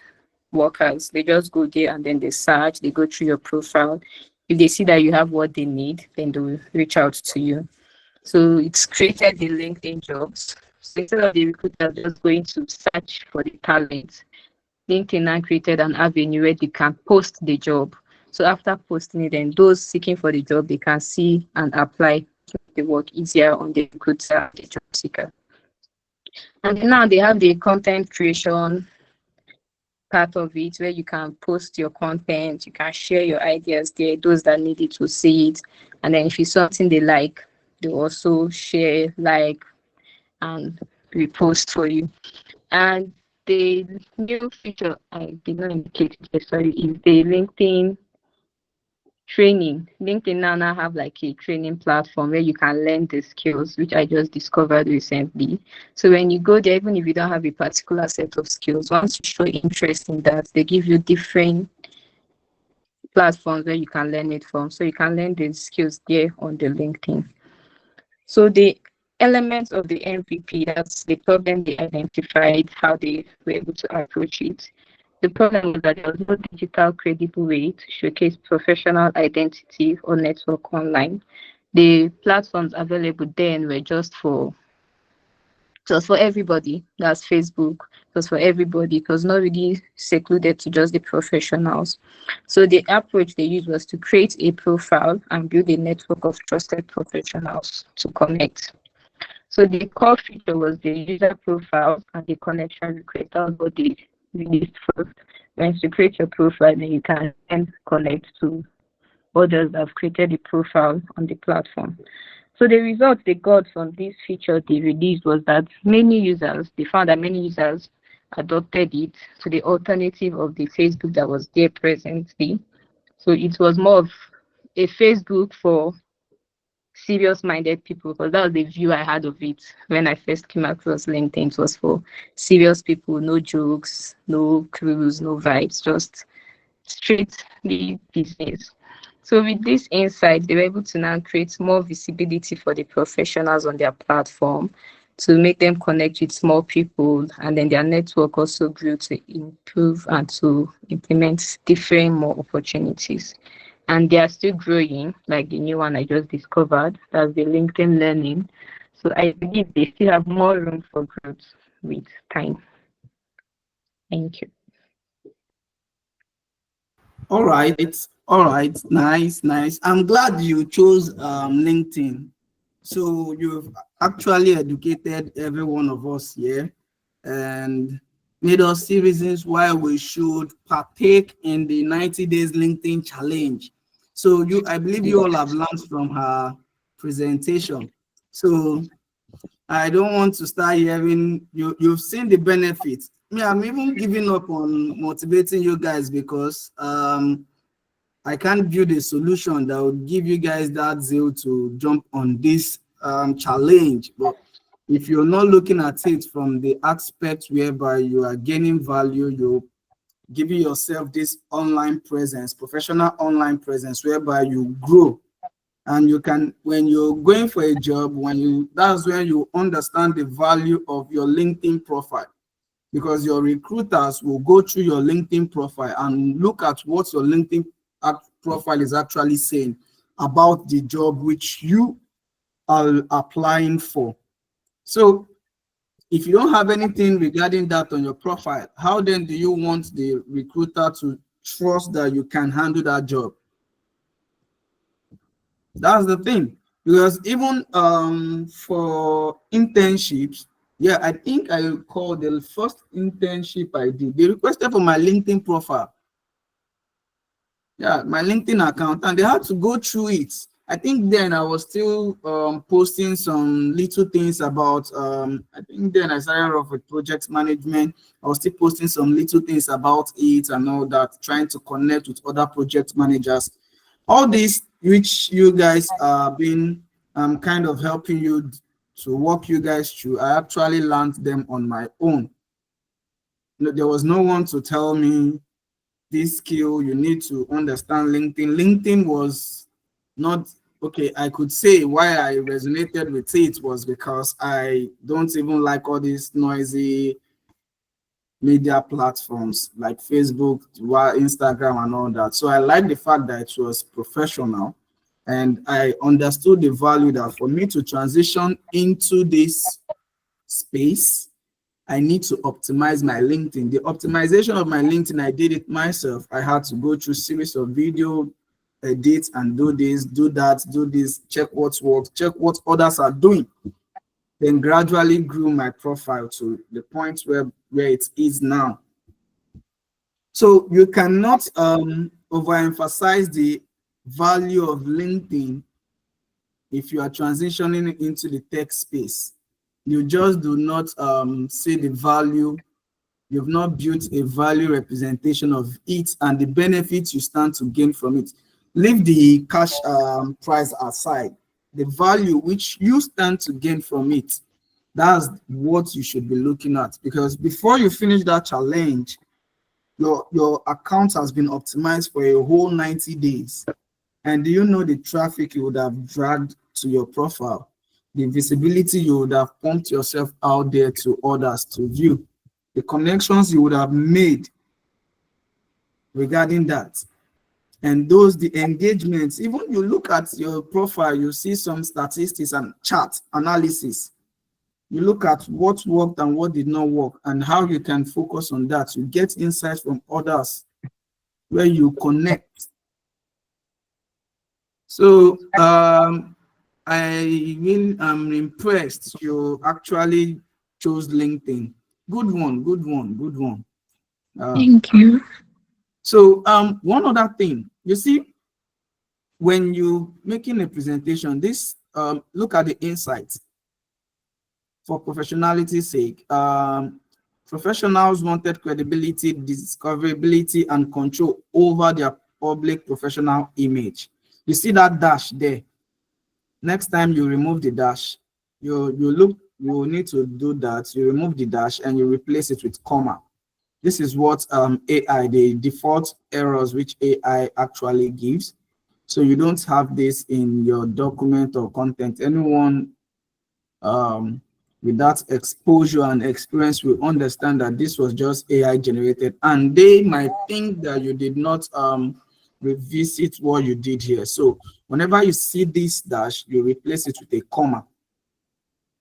workers. They just go there and then they search, they go through your profile. If they see that you have what they need, then they will reach out to you. So it's created the LinkedIn jobs. So instead of the recruiter just going to search for the talent, LinkedIn now created an avenue where they can post the job. So after posting it, then those seeking for the job, they can see and apply to make the work easier on the recruiter, the job seeker. And now they have the content creation part of it, where you can post your content, you can share your ideas there, those that need it to see it. And then if it's something they like, they also share, like, and repost for you. And the new feature I did not indicate it, sorry, is the LinkedIn training. LinkedIn now have like a training platform where you can learn the skills, which I just discovered recently. So when you go there, even if you don't have a particular set of skills, once you show interest in that, they give you different platforms where you can learn it from. So you can learn the skills there on the LinkedIn. So the elements of the MVP, that's the problem they identified, how they were able to approach it. The problem was that there was no digital credible way to showcase professional identity or network online. The platforms available then were just for everybody. That's Facebook. It was for everybody. It was not really secluded to just the professionals. So the approach they used was to create a profile and build a network of trusted professionals to connect. So the core feature was the user profile and the connection request. That was what they released first. Once you create your profile, then you can then connect to others that have created a profile on the platform. So the result they got from this feature they released was that they found that many users adopted it to the alternative of the Facebook that was there presently. So it was more of a Facebook for serious-minded people, because that was the view I had of it when I first came across LinkedIn. It was for serious people, no jokes, no cruise, no vibes, just strictly business. So with this insight, they were able to now create more visibility for the professionals on their platform to make them connect with more people, and then their network also grew to improve and to implement different more opportunities. And they are still growing, like the new one I just discovered, that's the LinkedIn Learning. So I believe they still have more room for growth with time. Thank you. All right, nice. I'm glad you chose LinkedIn. So you've actually educated every one of us here and made us see reasons why we should partake in the 90 days LinkedIn challenge. So I believe you all have learned from her presentation. So I don't want to start hearing you've seen the benefits. I'm even giving up on motivating you guys, because I can't build a solution that would give you guys that zeal to jump on this challenge. But if you're not looking at it from the aspect whereby you are gaining value, you're giving yourself this online presence, professional online presence, whereby you grow. And you can, when you're going for a job, that's when you understand the value of your LinkedIn profile, because your recruiters will go through your LinkedIn profile and look at what your LinkedIn profile is actually saying about the job which you are applying for. So if you don't have anything regarding that on your profile, how then do you want the recruiter to trust that you can handle that job? That's the thing. Because even for internships, yeah, I think I recall the first internship I did, they requested for my LinkedIn profile. Yeah, my LinkedIn account, and they had to go through it. I think then I was still posting some little things about, I think then I started off with project management. I was still posting some little things about it and all that, trying to connect with other project managers. All this, which you guys have been kind of helping you to walk you guys through, I actually learned them on my own. There was no one to tell me this skill, you need to understand LinkedIn. LinkedIn was not, okay, I could say why I resonated with it was because I don't even like all these noisy media platforms like Facebook, Instagram, and all that. So I like the fact that it was professional, and I understood the value that for me to transition into this space, I need to optimize my LinkedIn. The optimization of my LinkedIn, I did it myself. I had to go through a series of video edits and do this, do that, do this, check what's worked, check what others are doing. Then gradually grew my profile to the point where it is now. So you cannot overemphasize the value of LinkedIn if you are transitioning into the tech space. You just do not see the value. You've not built a value representation of it and the benefits you stand to gain from it. Leave the cash price aside. The value which you stand to gain from it, that's what you should be looking at. Because before you finish that challenge, your account has been optimized for a whole 90 days. And do you know the traffic you would have dragged to your profile? The visibility you would have pumped yourself out there to others to view, the connections you would have made regarding that, and the engagements. Even you look at your profile, you see some statistics and chart analysis. You look at what worked and what did not work and how you can focus on that. You get insights from others where you connect. So I really am impressed you actually chose LinkedIn. Good one. Thank you. So one other thing, you see, when you making a presentation, this look at the insights. For professionality's sake, professionals wanted credibility, discoverability, and control over their public professional image. You see that dash there. Next time you remove the dash, you need to do that. You remove the dash and you replace it with comma. This is what AI, the default errors which AI actually gives. So you don't have this in your document or content. Anyone with that exposure and experience will understand that this was just AI generated, and they might think that you did not revisit what you did here. So whenever you see this dash, you replace it with a comma.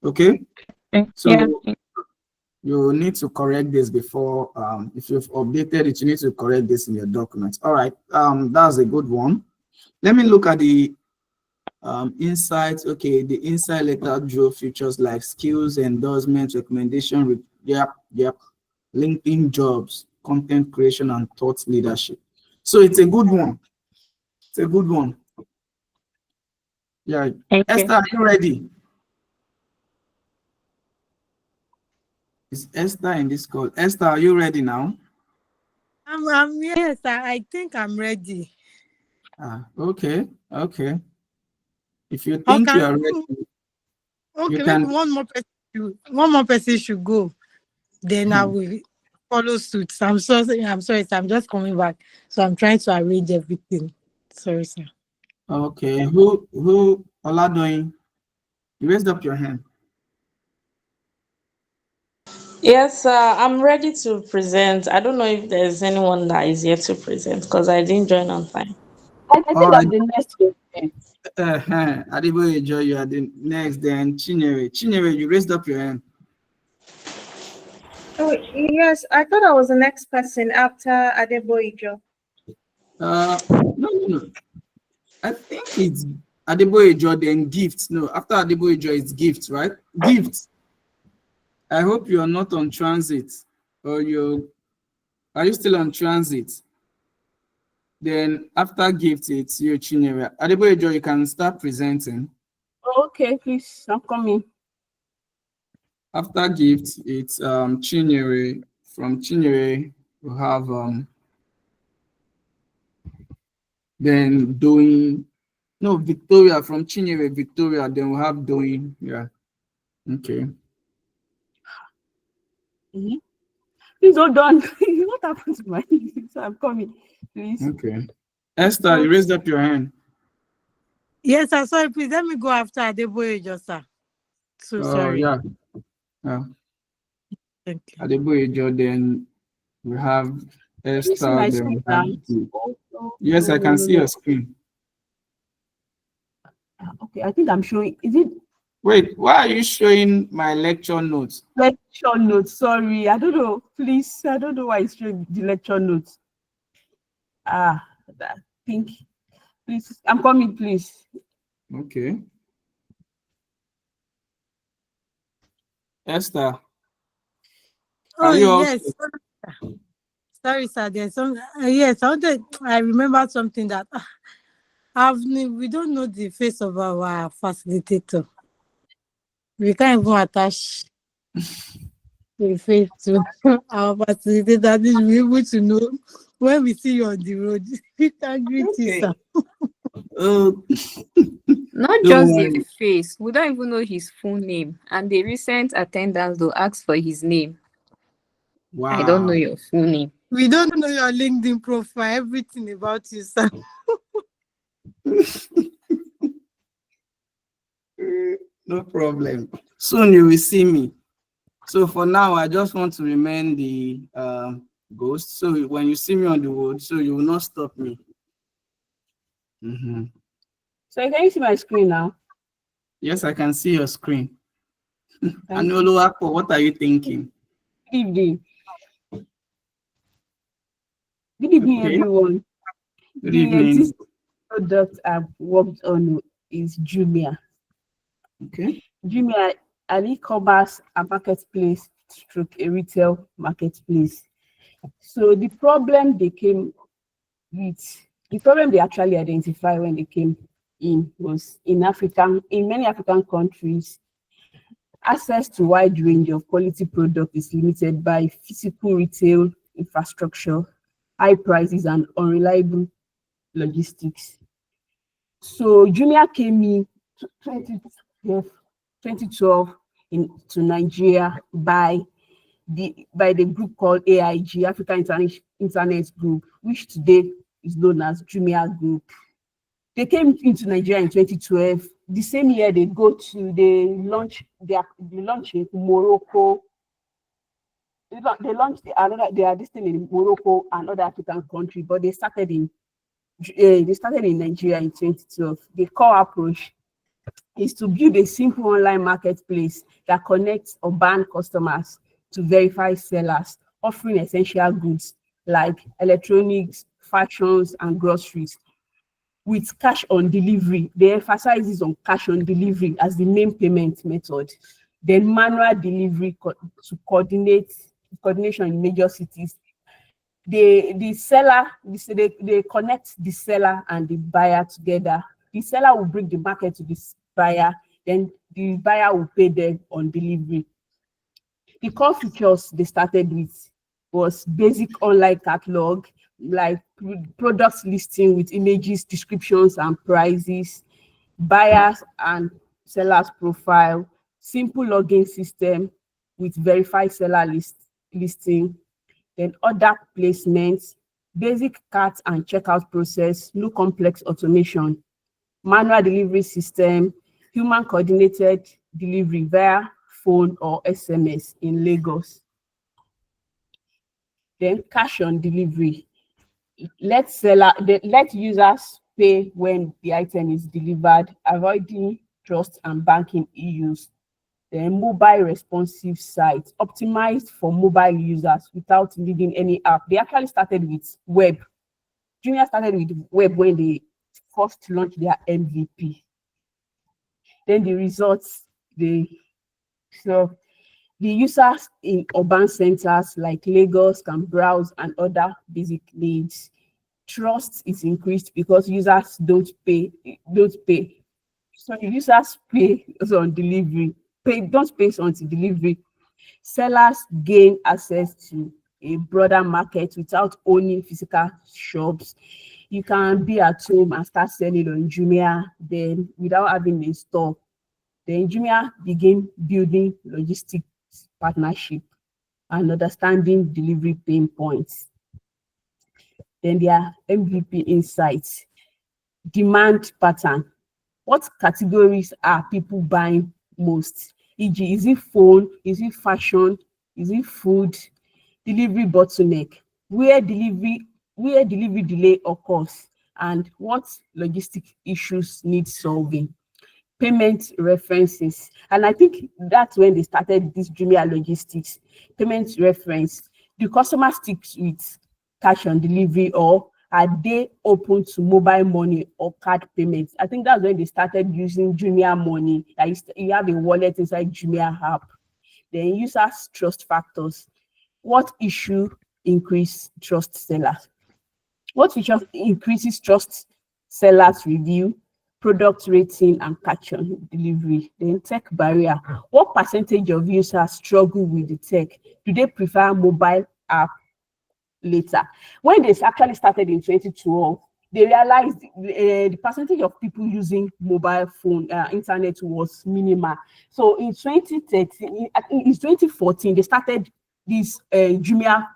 Okay? So Yeah. you need to correct this before, if you've updated it, you need to correct this in your documents. All right, that's a good one. Let me look at the insights. Okay, the insight letter drove features like skills, endorsement, recommendation. Yep. LinkedIn jobs, content creation, and thought leadership. So it's a good one. It's a good one. Yeah. Thank you. Esther, are you ready? Is Esther in this call? Esther, are you ready now? Yes, I think I'm ready. Okay. If you think you are ready, Okay, you can. maybe one more person should go. Then I will follow suit. I'm sorry, I'm just coming back. So I'm trying to arrange everything. Sorry, sir. Okay. Who Oladoyin? You raised up your hand. Yes, I'm ready to present. I don't know if there's anyone that is yet to present because I didn't join on time. I think All right. I'm the next question. Adiboye Joy, you are the next. Then Chinyere, you raised up your hand. Oh, yes, I thought I was the next person after Adeboijo. No. I think it's Adeboyejo, then Gift. No, after Adeboyejo, it's Gift, right? Gift. I hope you're not on transit, or are you still on transit? Then after Gift, it's you, Chinyere. Adeboyejo, you can start presenting. Okay, please, I'm coming. After Gift, it's Chinyere. From Chinyere, we have then doing. No, Victoria, from Chinyere, Victoria, then we have doing. Yeah. Okay. Please hold on. What happened to my so I'm coming, please. Okay. Esther, you raised up your hand. Yes, sir. Sorry, please let me go after Adeboyejo, sir. So sorry. Yeah. Thank you. Adeboyejo, then we have Esther. my Then we screen have now? yes, I can see your screen. Okay, I think I'm showing. Is it Wait, why are you showing my lecture notes? lecture notes? Sorry, I don't know. Please, I don't know why it's showing the lecture notes. I think. Please, I'm coming, please. Okay. Esther. Oh, you yes. Sorry, sir. There's some. Yes, I remember something that we don't know the face of our facilitator. We can't even attach the face to our facilitator. This will be able to know when we see you on the road. We can greet you, sir. Not just the face. We don't even know his full name. And the recent attendance will ask for his name. Wow. I don't know your full name. We don't know your LinkedIn profile, everything about you, sir. No problem. Soon you will see me. So for now, I just want to remain the ghost. So when you see me on the road, so you will not stop me. So can you see my screen now? Yes, I can see your screen. Anolo Akpo, what are you thinking? Good evening. Good evening, everyone. Good evening. The product I've worked on is Jumia. Okay. Jumia, an e-commerce and marketplace stroke a retail marketplace. So the problem they actually identified when they came in was in many African countries, access to wide range of quality product is limited by physical retail infrastructure, high prices, and unreliable logistics. So Jumia came in 2012 into Nigeria by the group called AIG, African Internet Group, which today is known as Jumia Group. They came into Nigeria in 2012. The same year they launch in Morocco. They launched this thing in Morocco and other African countries, but they started in Nigeria in 2012. The core approach is to build a simple online marketplace that connects urban customers to verified sellers, offering essential goods like electronics, fashions, and groceries. With cash on delivery, they emphasize on cash on delivery as the main payment method. Then manual delivery to coordination in major cities. They connect the seller and the buyer together. The seller will bring the market to this buyer, then the buyer will pay them on delivery. The core features they started with was basic online catalog, like products listing with images, descriptions, and prices, buyers and sellers profile, simple login system with verified seller listing, then order placements, basic cart and checkout process, no complex automation, manual delivery system, human coordinated delivery via phone or SMS in Lagos. Then cash on delivery. Let users pay when the item is delivered, avoiding trust and banking issues. then mobile responsive sites optimized for mobile users without needing any app. They actually started with web. Jumia started with web when they first launched their MVP. Then the results, so the users in urban centers like Lagos can browse and other basic needs. Trust is increased because users don't pay. So the users pay on delivery, don't pay on delivery. Sellers gain access to a broader market without owning physical shops. You can be at home and start selling on Jumia, then without having a store. Then Jumia begin building logistics partnership and understanding delivery pain points. Then their MVP insights, demand pattern. What categories are people buying most? E.g., is it phone? Is it fashion? Is it food? Delivery bottleneck. Where delivery delay occurs and what logistic issues need solving. Payment references. And I think that's when they started this Jumia logistics. Payment reference. Do customers stick with cash on delivery or are they open to mobile money or card payments? I think that's when they started using Jumia Money. You have a wallet inside Jumia app. Then users trust factors. What issue increase trust sellers? What feature increases trust sellers review, product rating, and cash on delivery? Then tech barrier. What percentage of users struggle with the tech? Do they prefer mobile app later? When they actually started in 2012, they realized the percentage of people using mobile phone internet was minimal. So in 2013, in 2014, they started this Jumia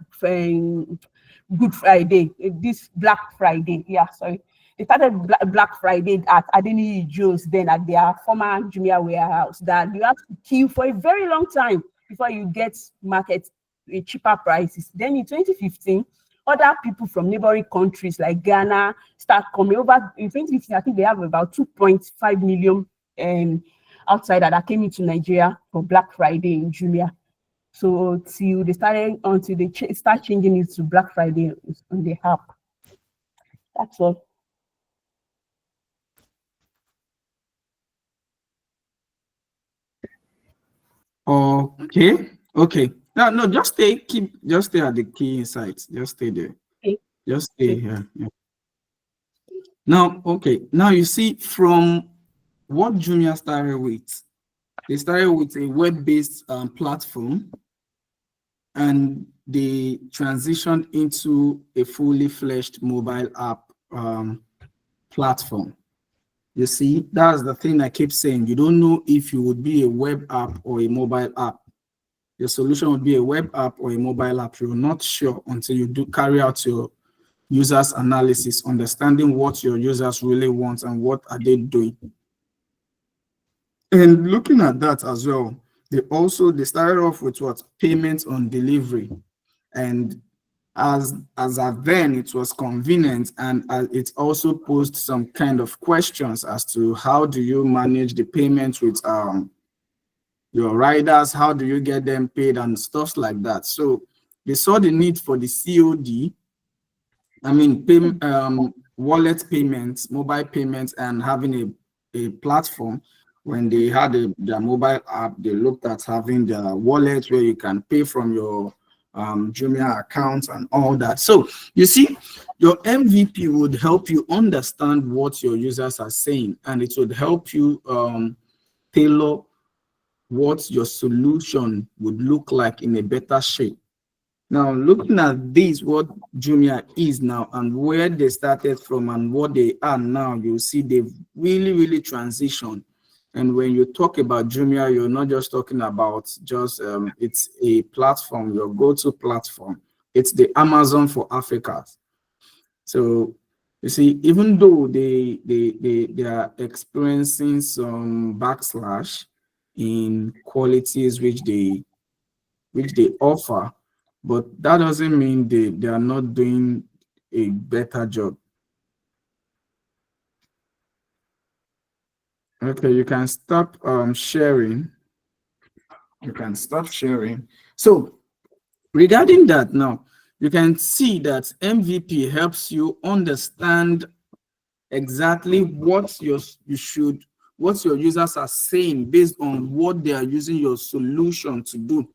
Good Friday, this Black Friday. Yeah, sorry. They started Black Friday at Adeniyi Jones, then at their former Jumia warehouse, that you have to queue for a very long time before you get market with cheaper prices. Then in 2015, other people from neighboring countries like Ghana start coming over. In 2015, I think they have about 2.5 million outsider that came into Nigeria for Black Friday in Jumia. So until they start changing it to Black Friday on the app. That's all. Okay. No, just stay at the key insights. Just stay there. Okay. Just stay here. Yeah. Now, okay. Now you see from what Jumia started with. They started with a web-based platform, and they transitioned into a fully fledged mobile app platform. You see, that's the thing I keep saying. You don't know if you would be a web app or a mobile app. Your solution would be a web app or a mobile app. You're not sure until you do carry out your users analysis, understanding what your users really want and what are they doing. And looking at that as well, they started off with what? Payments on delivery. And as at then, it was convenient, and it also posed some kind of questions as to how do you manage the payments with your riders, how do you get them paid and stuff like that. So they saw the need for the COD, wallet payments, mobile payments, and having a platform. When they had their mobile app, they looked at having their wallet where you can pay from your Jumia accounts and all that. So you see, your MVP would help you understand what your users are saying, and it would help you tailor what your solution would look like in a better shape. Now, looking at this, what Jumia is now and where they started from and what they are now, you see they've really transitioned. And when you talk about Jumia, you're not just talking about just it's a platform, your go-to platform. It's the Amazon for Africa. So you see, even though they are experiencing some backslash in qualities which they offer, but that doesn't mean they are not doing a better job. Okay, you can stop sharing. You can stop sharing. So regarding that now, you can see that MVP helps you understand exactly what your users are saying based on what they are using your solution to do.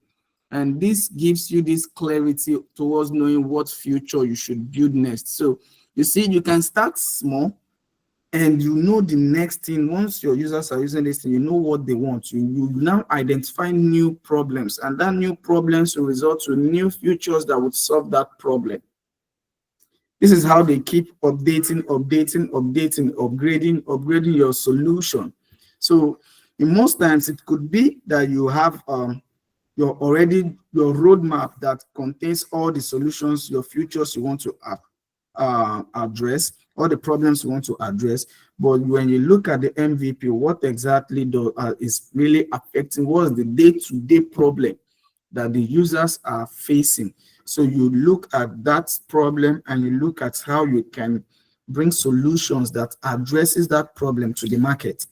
And this gives you this clarity towards knowing what feature you should build next. So you see, you can start small and you know the next thing. Once your users are using this thing, you know what they want. You now identify new problems, and that new problems will result to new features that would solve that problem. This is how they keep updating, upgrading your solution. So in most times it could be that you have your roadmap that contains all the solutions, your features you want to address, all the problems you want to address. But when you look at the MVP, what exactly is really affecting, what is the day-to-day problem that the users are facing? So you look at that problem and you look at how you can bring solutions that addresses that problem to the market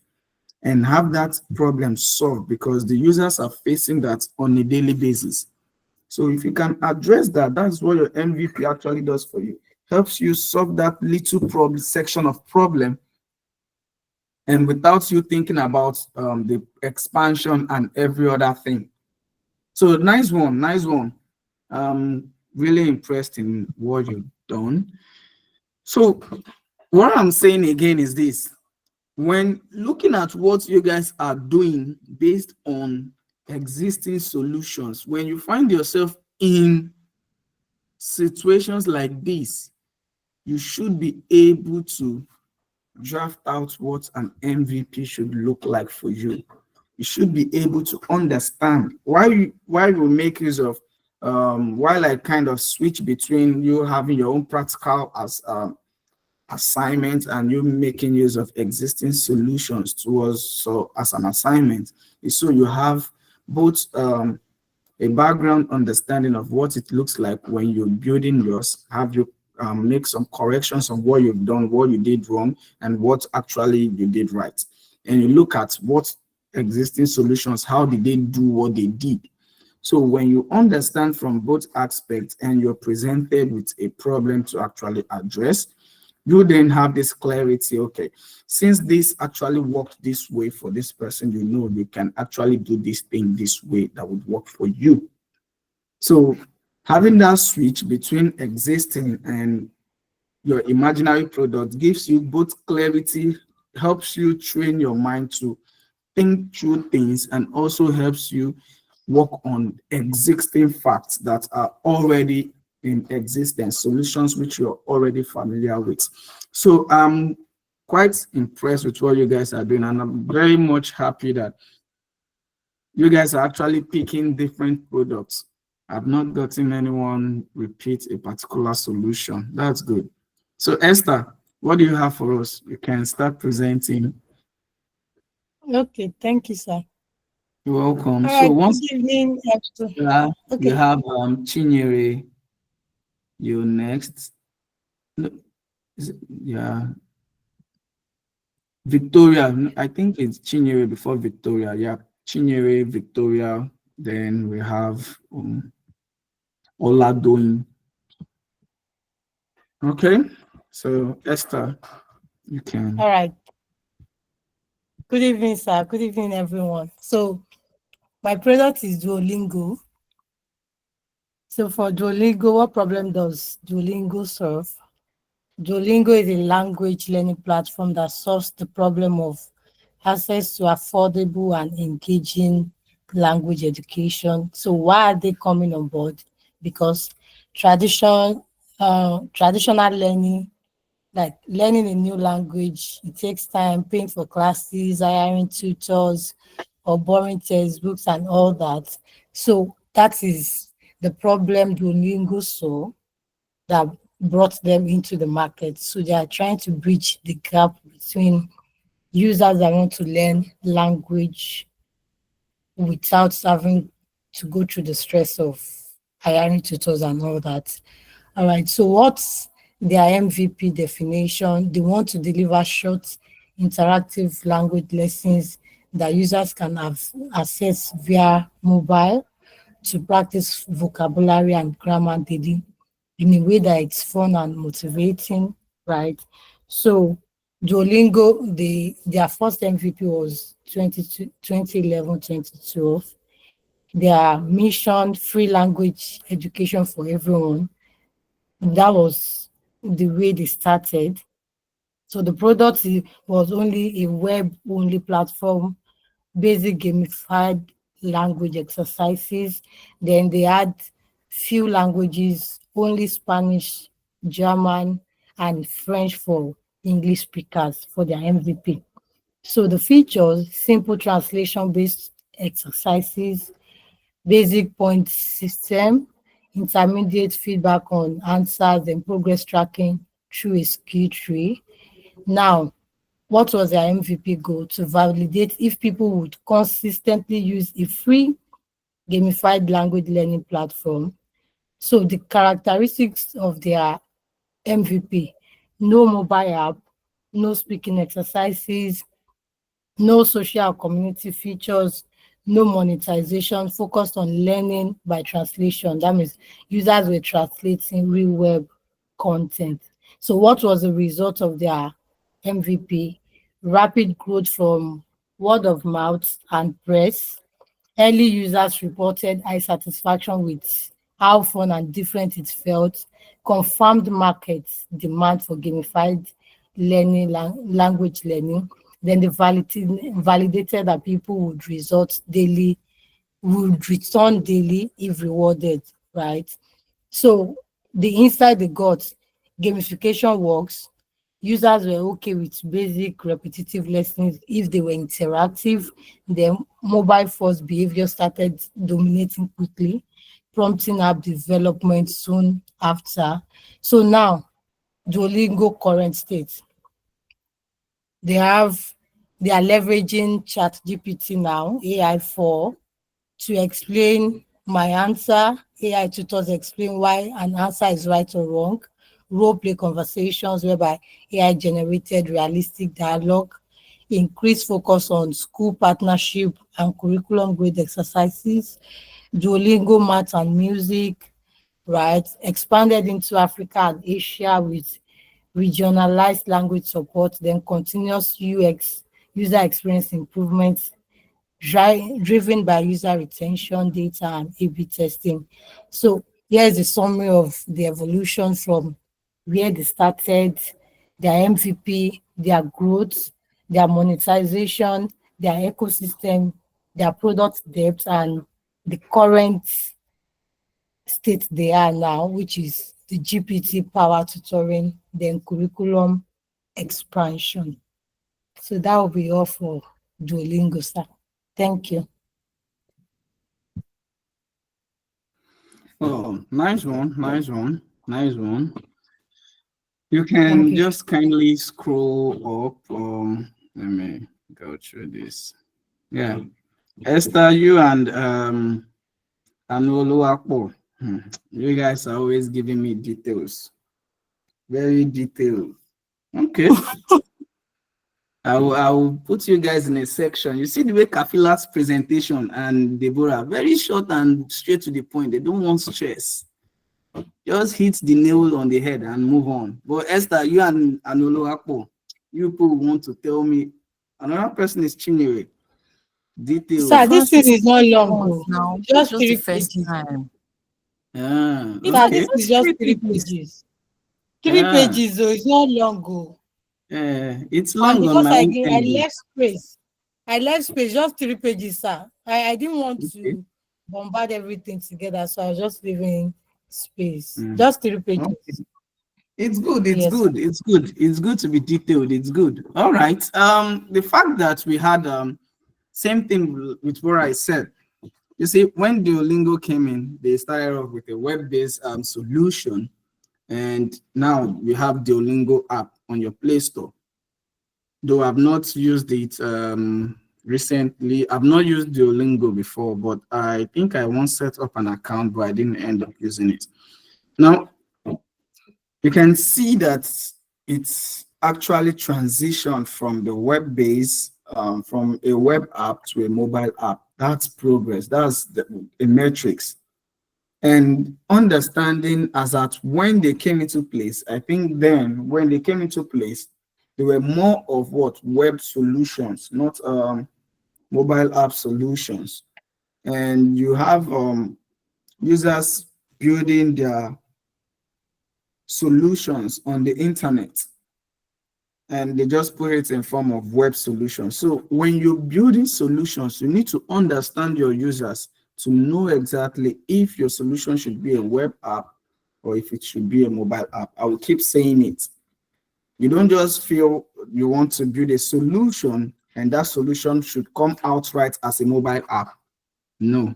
and have that problem solved, because the users are facing that on a daily basis. So if you can address that, that's what your MVP actually does for you. Helps you solve that little section of problem, and without you thinking about the expansion and every other thing. So nice one. Really impressed in what you've done. So what I'm saying again is this: when looking at what you guys are doing based on existing solutions, when you find yourself in situations like this, you should be able to draft out what an MVP should look like for you. You should be able to understand why you make use of while I kind of switch between you having your own practical as assignment and you making use of existing solutions towards as an assignment, is so you have both a background understanding of what it looks like when you're building yours, have you make some corrections on what you've done, what you did wrong, and what actually you did right. And you look at what existing solutions, how did they do what they did. So when you understand from both aspects and you're presented with a problem to actually address, you then have this clarity. Okay, since this actually worked this way for this person, you know you can actually do this thing this way that would work for you. So having that switch between existing and your imaginary product gives you both clarity, helps you train your mind to think through things, and also helps you work on existing facts that are already in existence, solutions which you're already familiar with. So I'm quite impressed with what you guys are doing, and I'm very much happy that you guys are actually picking different products. I've not gotten anyone repeat a particular solution. That's good. So Esther, what do you have for us? You can start presenting. Okay, thank you, sir. You're welcome. All So right, once good evening, okay. you have Chinyere, you next. Yeah. Victoria, I think it's Chinyere before Victoria. Yeah, Chinyere, Victoria. Then we have Oladoyin. Okay, so Esther, you can. All right. Good evening, sir. Good evening, everyone. So my product is Duolingo. So for Duolingo, what problem does Duolingo solve? Duolingo is a language learning platform that solves the problem of access to affordable and engaging language education. So why are they coming on board? Because traditional learning, like learning a new language, it takes time, paying for classes, hiring tutors, or borrowing textbooks and all that. So that is the problem Duolingo saw that brought them into the market. So they are trying to bridge the gap between users that want to learn language without having to go through the stress of hiring tutors and all that. All right, so what's their MVP definition? They want to deliver short interactive language lessons that users can have access via mobile to practice vocabulary and grammar daily in a way that it's fun and motivating, right? So Duolingo, their first MVP was 2011, 2012. Their mission, free language education for everyone. That was the way they started. So the product was only a web-only platform, basic gamified language exercises. Then they had few languages, only Spanish, German, and French for English speakers for their MVP. So the features, simple translation-based exercises, basic point system, intermediate feedback on answers, and progress tracking through a skill tree. Now, what was their MVP goal? To validate if people would consistently use a free gamified language learning platform. So the characteristics of their MVP: no mobile app, no speaking exercises, no social community features, no monetization, focused on learning by translation. That means users were translating real web content. So what was the result of their MVP? Rapid growth from word of mouth and press. Early users reported high satisfaction with how fun and different it felt. Confirmed market demand for gamified learning, language learning. Then they validated that people would return daily if rewarded, right? So the insight they got: gamification works. Users were okay with basic repetitive lessons if they were interactive. Then mobile first behavior started dominating quickly, prompting app development soon after. So now, Duolingo current state. They are leveraging ChatGPT now, AI4, to explain my answer. AI tutors explain why an answer is right or wrong. Role play conversations whereby AI generated realistic dialogue. Increased focus on school partnership and curriculum grade exercises. Duolingo math and music, right? Expanded into Africa and Asia with regionalized language support, then continuous UX, user experience improvements, driven by user retention data and A/B testing. So here's a summary of the evolution from where they started, their MVP, their growth, their monetization, their ecosystem, their product depth, and the current state they are now, which is the GPT power tutoring, then curriculum expansion. So that will be all for Duolingo, sir. Thank you. Oh, nice one, nice one, nice one. You Thank can you. just kindly scroll up. Let me go through this. Yeah, Esther, you and Anolo Akpo, you guys are always giving me details, very detailed. Okay. I will put you guys in a section. You see the way Kafila's presentation and Deborah, very short and straight to the point. They don't want stress. Just hit the nail on the head and move on. But Esther, you and Anolo Akpo, you people want to tell me. Another person is Chinere. Details. Sir, this thing is not long. Once now. Just Just 3 the first pages. time. Ah, Sir, okay. this is just 3 pages. 3 Ah. pages, though. It's not long. Go. It's And long on because my I own end. left space. I left space, just 3 pages, sir. I didn't want Okay. to bombard everything together, so I was just leaving space. Mm. Just 3 pages. Okay. It's good. It's Yes, good. It's good. It's good to be detailed. It's good. All right. The fact that we had same thing with what I said. You see, when Duolingo came in, they started off with a web-based solution, and now we have Duolingo app on your Play Store. Though I've not used it recently, I've not used Duolingo before, but I think I once set up an account, but I didn't end up using it. Now, you can see that it's actually transitioned from the web-based from a web app to a mobile app. That's progress. That's a metrics. And understanding as at when they came into place, I think then when they came into place, they were more of what web solutions, not mobile app solutions. And you have users building their solutions on the internet, and they just put it in form of web solutions. So when you're building solutions, you need to understand your users to know exactly if your solution should be a web app or if it should be a mobile app. I will keep saying it. You don't just feel you want to build a solution and that solution should come outright as a mobile app. No,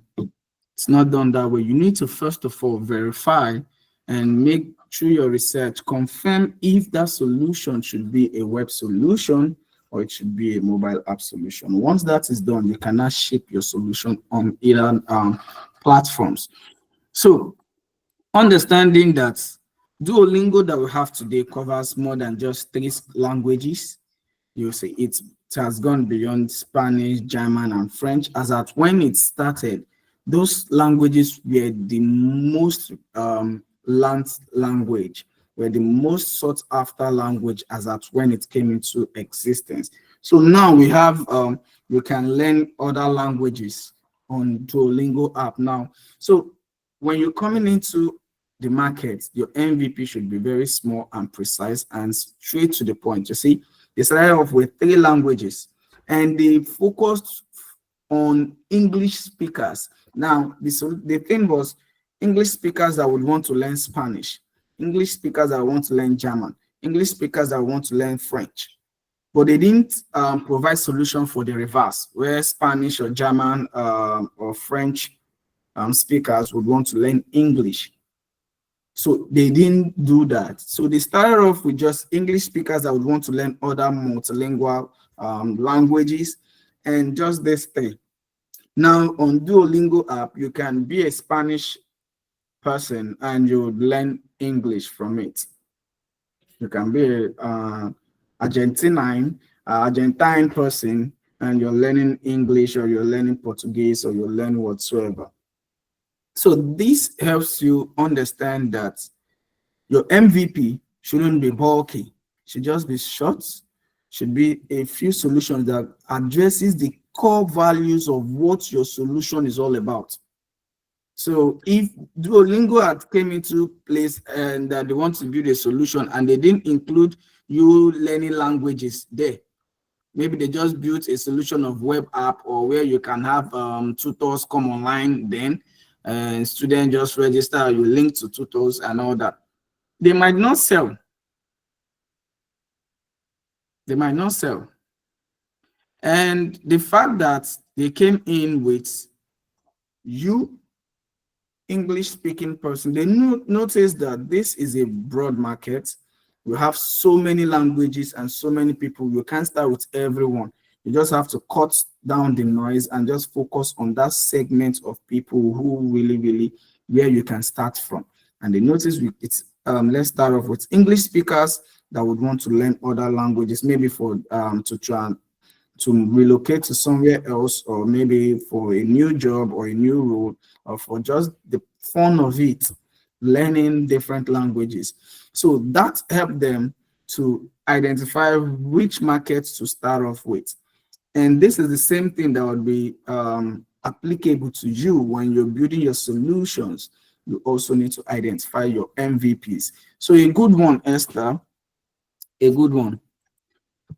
it's not done that way. You need to first of all verify and make through your research, confirm if that solution should be a web solution or it should be a mobile app solution. Once that is done, you cannot ship your solution on either platforms. So understanding that Duolingo that we have today covers more than just 3 languages. You see, it has gone beyond Spanish, German, and French. As at when it started, those languages were the most learned language, were the most sought after language as at when it came into existence. So now we have, you can learn other languages on Duolingo app now. So when you're coming into the market, your MVP should be very small and precise and straight to the point. You see, they started off with 3 languages and they focused on English speakers. Now, the thing was English speakers that would want to learn Spanish, English speakers that want to learn German, English speakers that want to learn French. But they didn't provide solution for the reverse, where Spanish or German or French speakers would want to learn English. So they didn't do that. So they started off with just English speakers that would want to learn other multilingual languages and just this thing. Now on Duolingo app, you can be a Spanish person and you would learn English from it. You can be an Argentine person and you're learning English or you're learning Portuguese or you're learning whatsoever. So this helps you understand that your MVP shouldn't be bulky, should just be short, should be a few solutions that addresses the core values of what your solution is all about. So if Duolingo had came into place and they want to build a solution and they didn't include you learning languages there, maybe they just built a solution of web app or where you can have tutors come online then, and students just register, you link to tutors and all that. They might not sell. They might not sell. And the fact that they came in with you, English-speaking person, they notice that this is a broad market. We have so many languages and so many people. You can't start with everyone. You just have to cut down the noise and just focus on that segment of people who really, where you can start from. And they notice let's start off with English speakers that would want to learn other languages, maybe for to relocate to somewhere else, or maybe for a new job or a new role, or for just the fun of it, learning different languages. So that helped them to identify which markets to start off with. And this is the same thing that would be applicable to you when you're building your solutions. You also need to identify your MVPs. So a good one, Esther, a good one.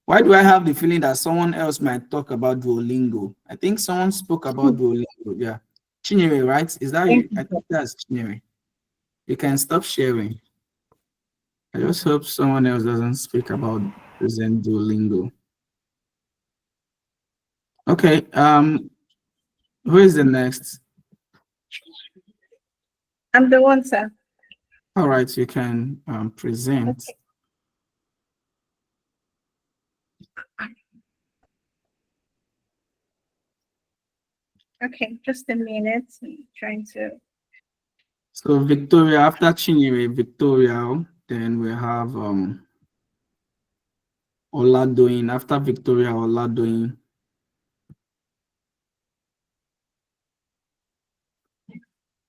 Why do I have the feeling that someone else might talk about Duolingo? I think someone spoke about Duolingo. Yeah. Chinyere, right? Is that you? I think that's Chinyere. You can stop sharing. I just hope someone else doesn't speak about present Duolingo. Okay. Who is the next? I'm the one, sir. All right, you can present. Okay, just a minute. I'm trying to. So Victoria, after Chinyere, Victoria, then we have Oladoyin. After Victoria, Oladoyin.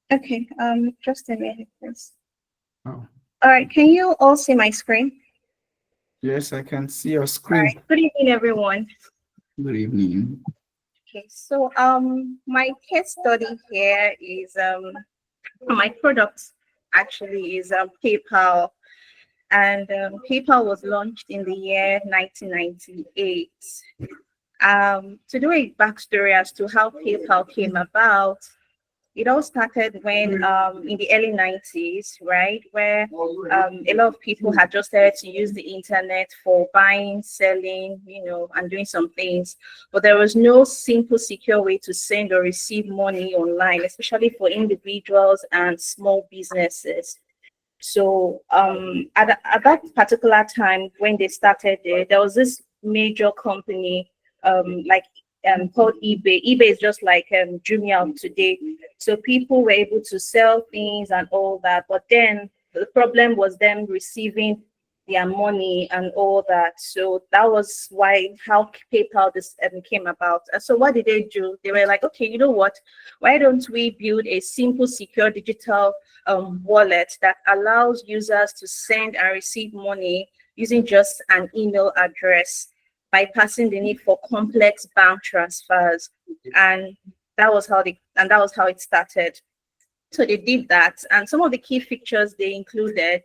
Okay, just a minute, please. Oh, All right, can you all see my screen? yes, I can see your All screen. right, good evening, everyone. Good evening. Okay, so my case study here is my product actually is PayPal, and PayPal was launched in the year 1998. To do a backstory as to how PayPal came about, it all started when in the early 90s, right, where a lot of people had just started to use the internet for buying, selling, and doing some things, but there was no simple, secure way to send or receive money online, especially for individuals and small businesses. So at that particular time when they started there was this major company called eBay. eBay is just like Jumia of today. So people were able to sell things and all that, but then the problem was them receiving their money and all that. So that was how PayPal this came about. So what did they do? They were like, okay, you know what? Why don't we build a simple, secure digital wallet that allows users to send and receive money using just an email address, bypassing the need for complex bank transfers. And that was how it started. So they did that, and some of the key features they included,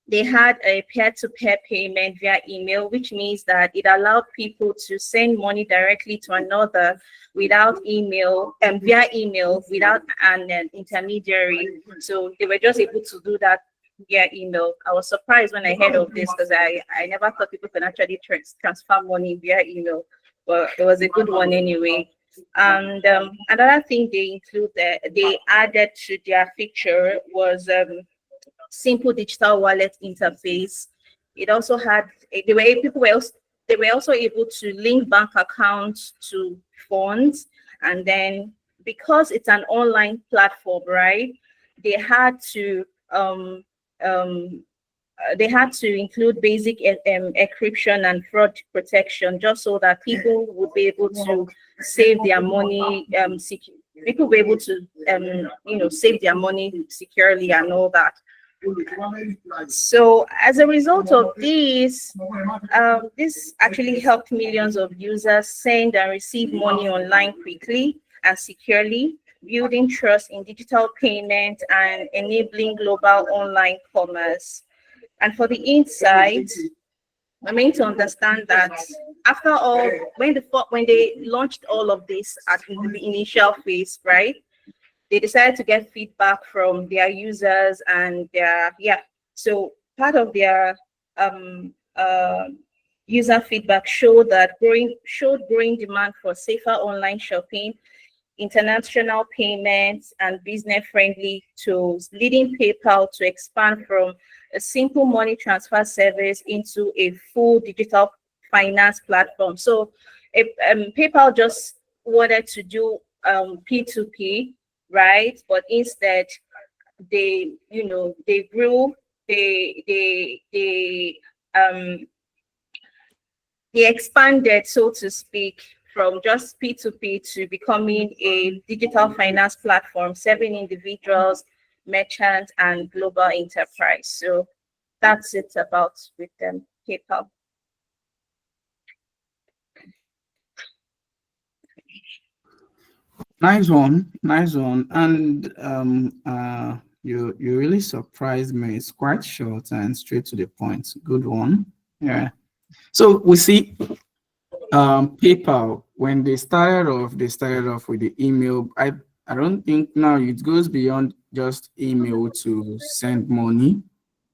they had a peer-to-peer payment via email, which means that it allowed people to send money directly to another without email and via email without an intermediary. So they were just able to do that via email. I was surprised when I heard of this because I never thought people could actually transfer money via email, but it was a good one anyway. And another thing they added to their feature was simple digital wallet interface. It also had they were also able to link bank accounts to funds, and then because it's an online platform, right? They had to include basic encryption and fraud protection, just so that people would be able to save their money. People were able to save their money securely and all that. So as a result of this, this actually helped millions of users send and receive money online quickly and securely, building trust in digital payment and enabling global online commerce. And for the insight, I mean to understand that after all, when they launched all of this at the initial phase, right? They decided to get feedback from their users and so part of their user feedback showed growing demand for safer online shopping, international payments, and business-friendly tools, leading PayPal to expand from a simple money transfer service into a full digital finance platform. So PayPal just wanted to do P2P, right? But instead, they expanded, so to speak, from just P2P to becoming a digital finance platform serving individuals, merchants, and global enterprise. So that's it about with them, PayPal. Nice one, and you really surprised me. It's quite short and straight to the point. Good one. Yeah. So we see PayPal, when they started off with the email. I don't think now it goes beyond just email to send money.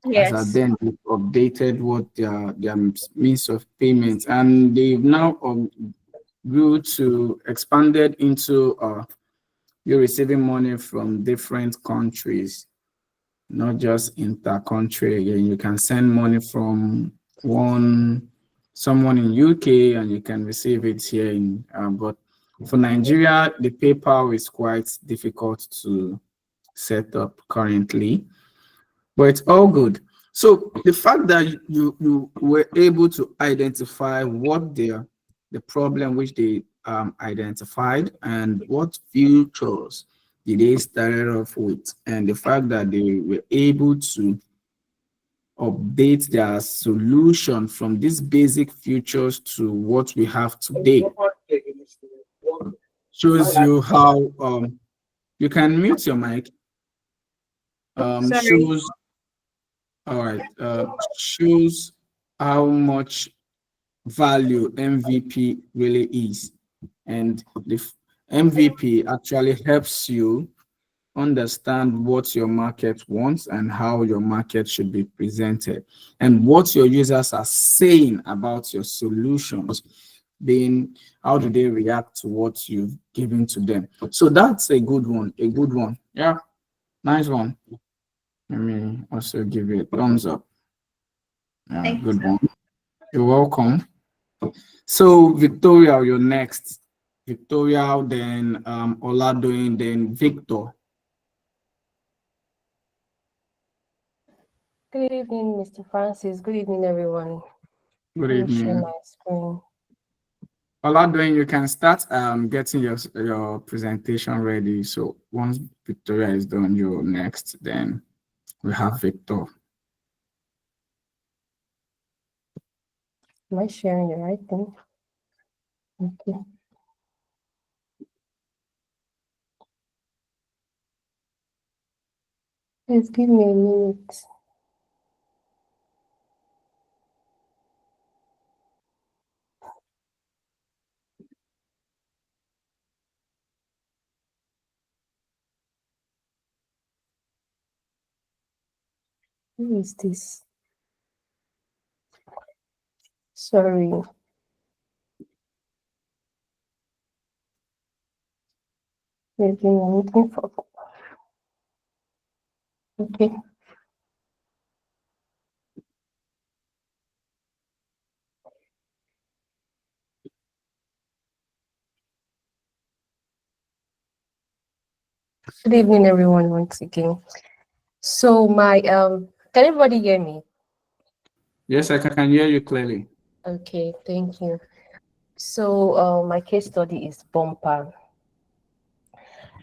Yes. As then they've updated what their means of payment, and they've now grew to expanded into you're receiving money from different countries, not just inter-country. Again, you can send money from someone in UK and you can receive it here in but for Nigeria, the PayPal is quite difficult to set up currently, but it's all good. So the fact that you were able to identify what the problem which they identified and what features they started off with, and the fact that they were able to update their solution from these basic features to what we have today shows you how you can mute your mic. Sorry. Shows shows how much value MVP really is, and the MVP actually helps you understand what your market wants and how your market should be presented, and what your users are saying about your solutions, being how do they react to what you've given to them. So that's a good one. Yeah, nice one. Let me also give you a thumbs up. Yeah, good one. You're welcome. So Victoria, you're next. Victoria, then Oladoyin, then Victor. Good evening, Mr. Francis. Good evening, everyone. Good Let me share evening. my screen. Oladoyin, you can start getting your presentation ready. So once Victoria is done, you're next. Then we have Victor. Am I sharing the right thing? Okay. Please give me a minute. Who is this? Sorry. Maybe I'm looking for. Okay. Good evening, everyone, once again. So my can everybody hear me? Yes, I can hear you clearly. Okay, thank you. So my case study is Bumper.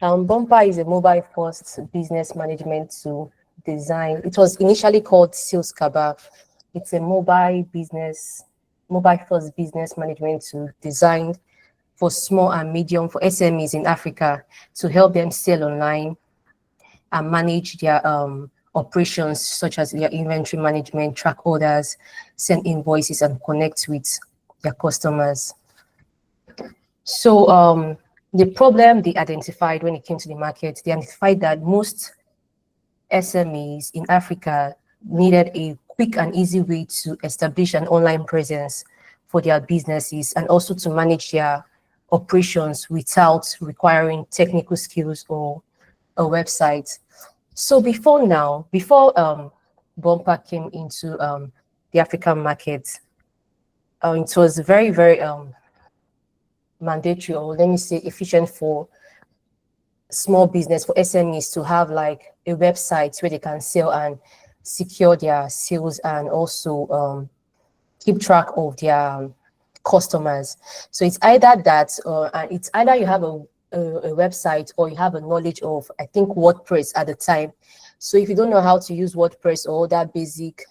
Bumper is a mobile-first business management tool design. It was initially called Sales Kaba. It's a mobile-first business management tool designed for small and medium for SMEs in Africa to help them sell online and manage their operations, such as their inventory management, track orders, send invoices, and connect with their customers. So the problem they identified when it came to the market, they identified that most SMEs in Africa needed a quick and easy way to establish an online presence for their businesses and also to manage their operations without requiring technical skills or a website. So before Bumper came into the African market, it was very, very mandatory, or let me say efficient, for small business, for SMEs, to have like a website where they can sell and secure their sales and also keep track of their customers. So it's either that, and it's either you have a website or you have a knowledge of, I think, WordPress at the time. So if you don't know how to use WordPress or that basic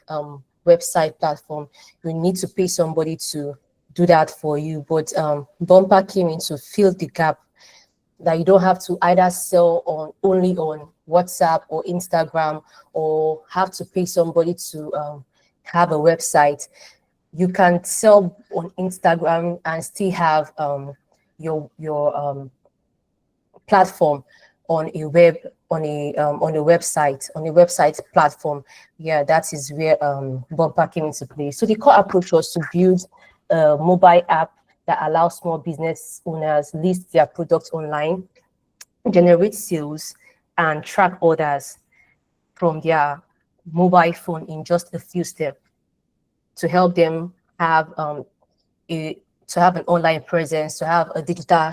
website platform, you need to pay somebody to do that for you. But Bumper came in to fill the gap, that you don't have to either sell only on WhatsApp or Instagram or have to pay somebody to have a website. You can sell on Instagram and still have your platform on a website platform. Yeah, that is where Bumper came into play. So the core approach was to build a mobile app that allows small business owners list their products online, generate sales, and track orders from their mobile phone in just a few steps, to help them have an online presence, to have a digital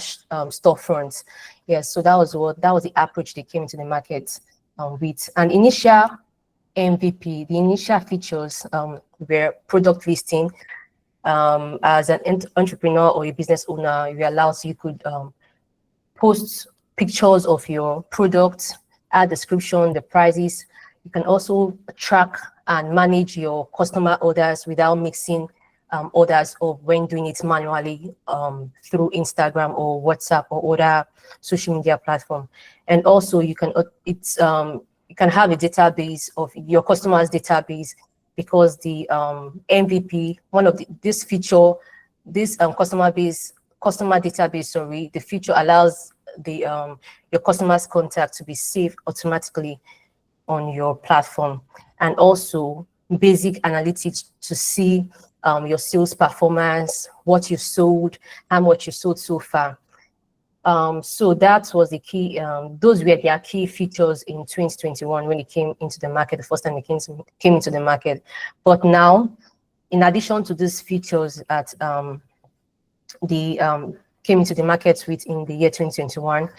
storefront. Yes, so that was the approach they came to the market with. An initial MVP, the initial features were product listing. As an entrepreneur or a business owner, you could post pictures of your product, add description, the prices. You can also track and manage your customer orders without mixing orders or when doing it manually through Instagram or WhatsApp or other social media platform. And also you can you can have a database of your customers' database, because the MVP, one of this feature, this customer database, sorry, the feature allows the your customers' contact to be saved automatically on your platform, and also basic analytics to see your sales performance, what you sold, how much you sold so far. So that was the key. Those were their key features in 2021 when it came into the market, the first time it came into the market. But now, in addition to these features that came into the market with in the year 2021,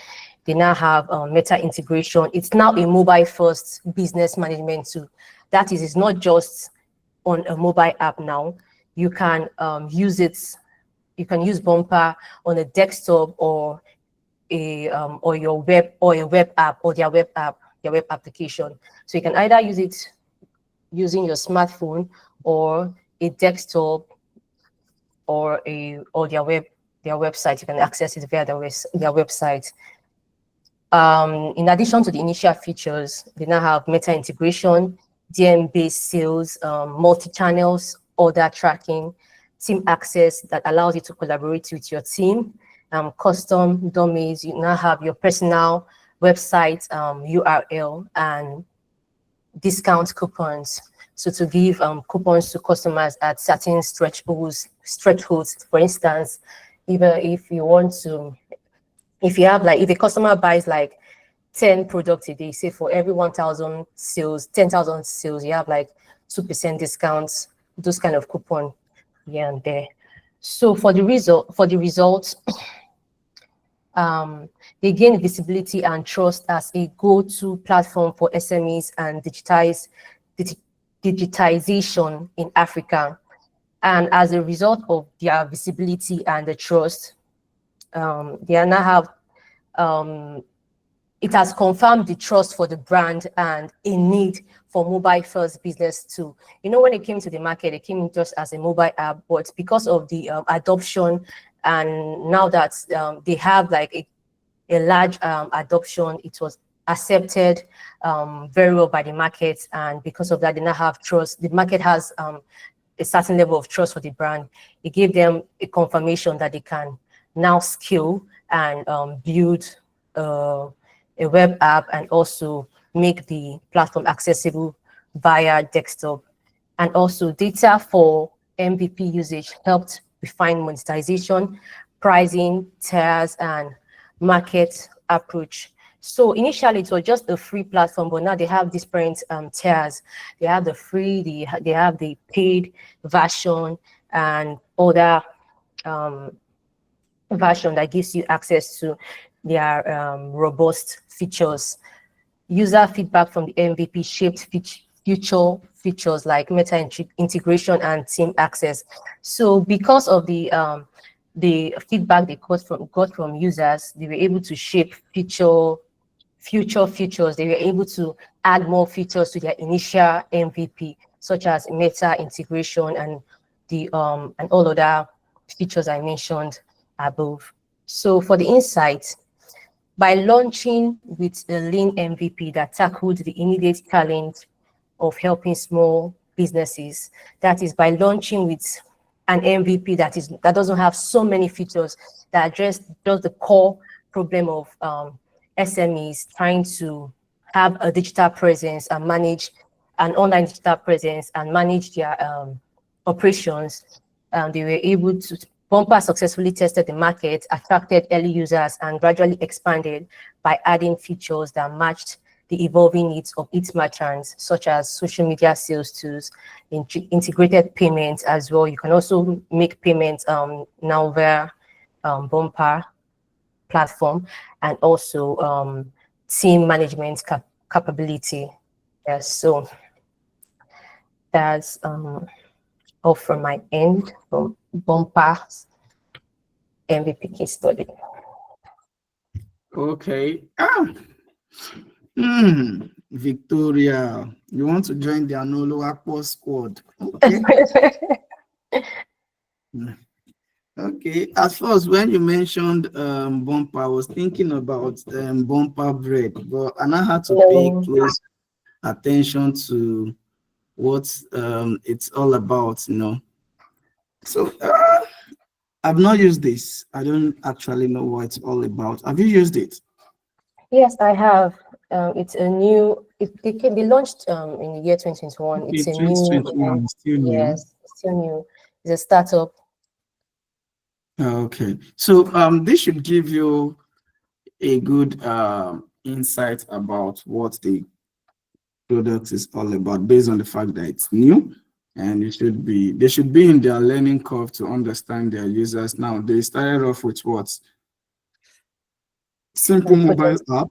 they now have Meta integration. It's now a mobile-first business management tool. That is, it's not just on a mobile app now. You can use it. You can use Bumper on a desktop or your web app or their web application. So you can either use it using your smartphone or a desktop or their website. You can access it via their website. In addition to the initial features, they now have Meta integration, DM-based sales, multi-channels, order tracking, team access that allows you to collaborate with your team, custom domains. You now have your personal website URL and discount coupons. So to give coupons to customers at certain stretch goals. For instance, even if you want to, if you have if a customer buys 10 products a day, say for every 1,000 sales, 10,000 sales, you have 2% discounts, those kind of coupon here and there. So for the results, they gain visibility and trust as a go-to platform for SMEs and digitization in Africa. And as a result of their visibility and the trust, they are now have it has confirmed the trust for the brand and a need for mobile-first business too. You know, when it came to the market, it came just as a mobile app, but because of the adoption, and now that they have a large adoption, it was accepted very well by the market, and because of that, they now have trust. The market has a certain level of trust for the brand. It gave them a confirmation that they can now scale and build a web app and also make the platform accessible via desktop. And also data for MVP usage helped refine monetization, pricing, tiers, and market approach. So initially it was just a free platform, but now they have different tiers. They have the free, they have the paid version, and other version that gives you access to their robust features. User feedback from the MVP shaped future features like Meta integration and team access. So because of the feedback they got from users, they were able to shape future features. They were able to add more features to their initial MVP, such as Meta integration and the and all other features I mentioned above. So for the insights, by launching with a lean MVP that tackled the immediate challenge of helping small businesses, that is by launching with an MVP that doesn't have so many features, that address just the core problem of SMEs trying to have a digital presence and manage an online digital presence and manage their operations. They were able to. Bumper successfully tested the market, attracted early users, and gradually expanded by adding features that matched the evolving needs of its merchants, such as social media sales tools, integrated payments as well. You can also make payments now via Bumper platform, and also team management capability. Yes, so that's all from my end from Bumper's MVP case study. Okay. Victoria, you want to join the Anolo Akpo squad? Okay. Okay. At first, when you mentioned bumper, I was thinking about bumper bread, but I now had to pay No. close attention to what it's all about, So I've not used this. I don't actually know what it's all about. Have you used it? Yes, I have. It's a new. They launched in the year 2021. Okay, It's a new. 2021, still new. Yes, still new. It's a startup. Okay, so this should give you a good insight about what the product is all about based on the fact that it's new, and they should be in their learning curve to understand their users. Now they started off with what? Simple mobile app,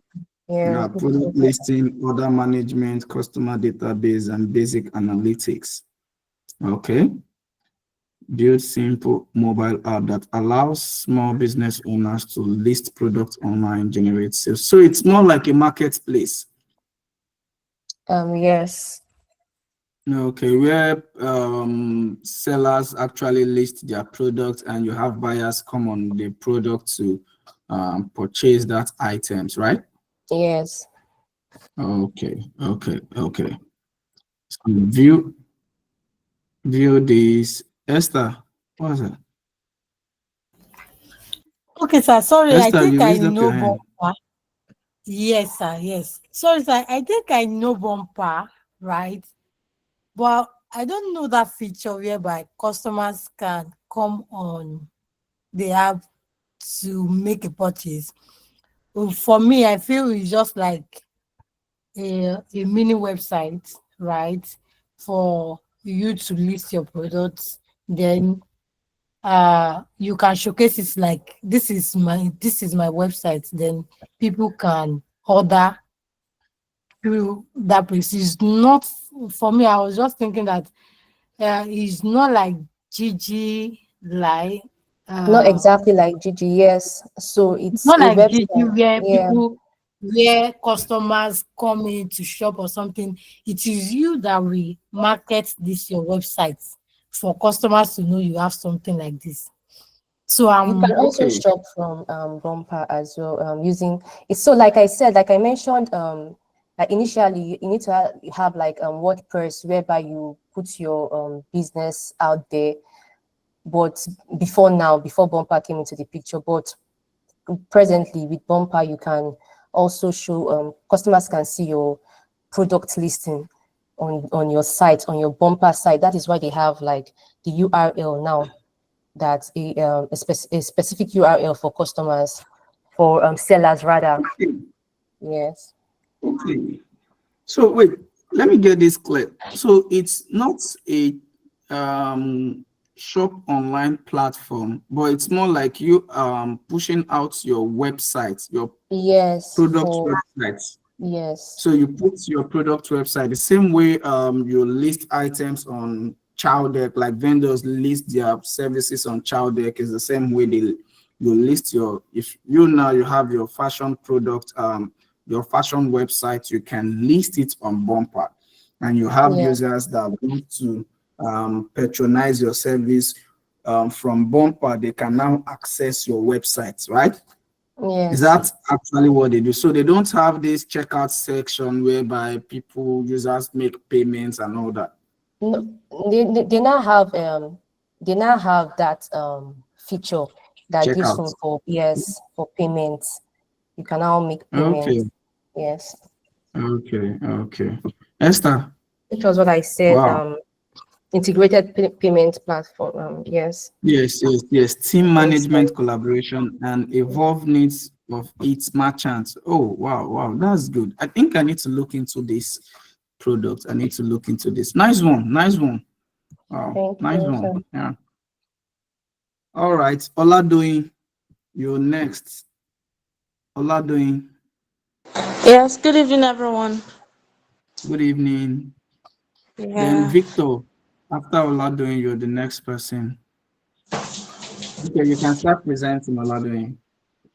product listing, order management, customer database, and basic analytics. Okay. Build simple mobile app that allows small business owners to list products online, generate sales. So it's more like a marketplace. Yes. Okay, where sellers actually list their products and you have buyers come on the product to purchase that items, right? Yes. Okay. So view this. Esther, what was it? Okay, sir. Sorry, Esther, I think you I raised up know your hand. bumper. Yes, sir. Yes. Sorry, sir. I think I know bumper, right? But I don't know that feature whereby customers can come on the app to make a purchase. Well, for me, I feel it's just like a mini website, right? For you to list your products. Then you can showcase it like this is my website. Then people can order through that place. It's not for me. I was just thinking that it's not like Gigi like Not exactly like Gigi, yes. So it's not a like Gigi website. where customers come in to shop or something. It is you that will market this your website for customers to know you have something like this. So You can also shop from Bumper as well using it's so like I mentioned like initially you need to have like WordPress whereby you put your business out there, but before Bumper came into the picture, but presently with Bumper you can also show customers can see your product listing on your site, on your Bumper site. That is why they have like the URL now, that's a specific URL for customers, for sellers rather. Okay. Yes. Okay. So wait, let me get this clear. So it's not a shop online platform, but it's more like you pushing out your website, your product website. Yes. So you put your product website the same way you list items on Chowdeck, like vendors list their services on Chowdeck, is the same way you list if you have your fashion product, your fashion website, you can list it on Bumper, and you have users that want to patronize your service from Bumper. They can now access your website, right? Yes. Is that actually what they do? So they don't have this checkout section whereby users make payments and all that. No, they now have that feature that gives room for for payments. You can now make payments. Okay. Yes. Okay. Esther. Which was what I said. Wow. Integrated payment platform. Yes. Yes. Team management, collaboration, and evolve needs of its merchants. Oh, wow. That's good. I think I need to look into this product. I need to look into this. Nice one. Wow. Nice one. Yeah. All right. Oladoyin, you're next. Oladoyin. Yes, good evening, everyone. Good evening. Yeah. Then Victor, after Oladoyin, you're the next person. Okay, you can start presenting, Oladoyin.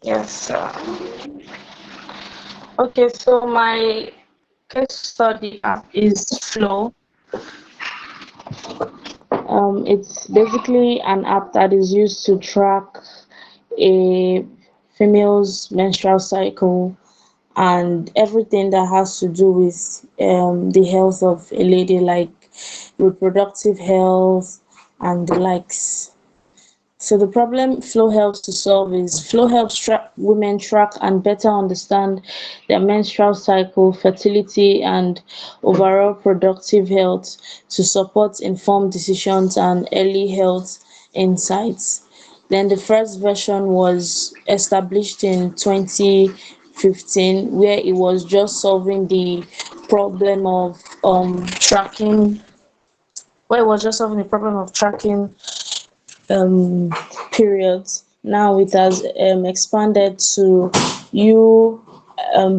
Yes, sir. Okay, so my case study app is Flow. It's basically an app that is used to track a female's menstrual cycle and everything that has to do with the health of a lady, like reproductive health and the likes. So the problem Flow helps to solve is Flow helps women track and better understand their menstrual cycle, fertility, and overall productive health to support informed decisions and early health insights. Then the first version was established in 2015, where it was just solving the problem of tracking, where it was just solving the problem of tracking um, periods. Now it has expanded to you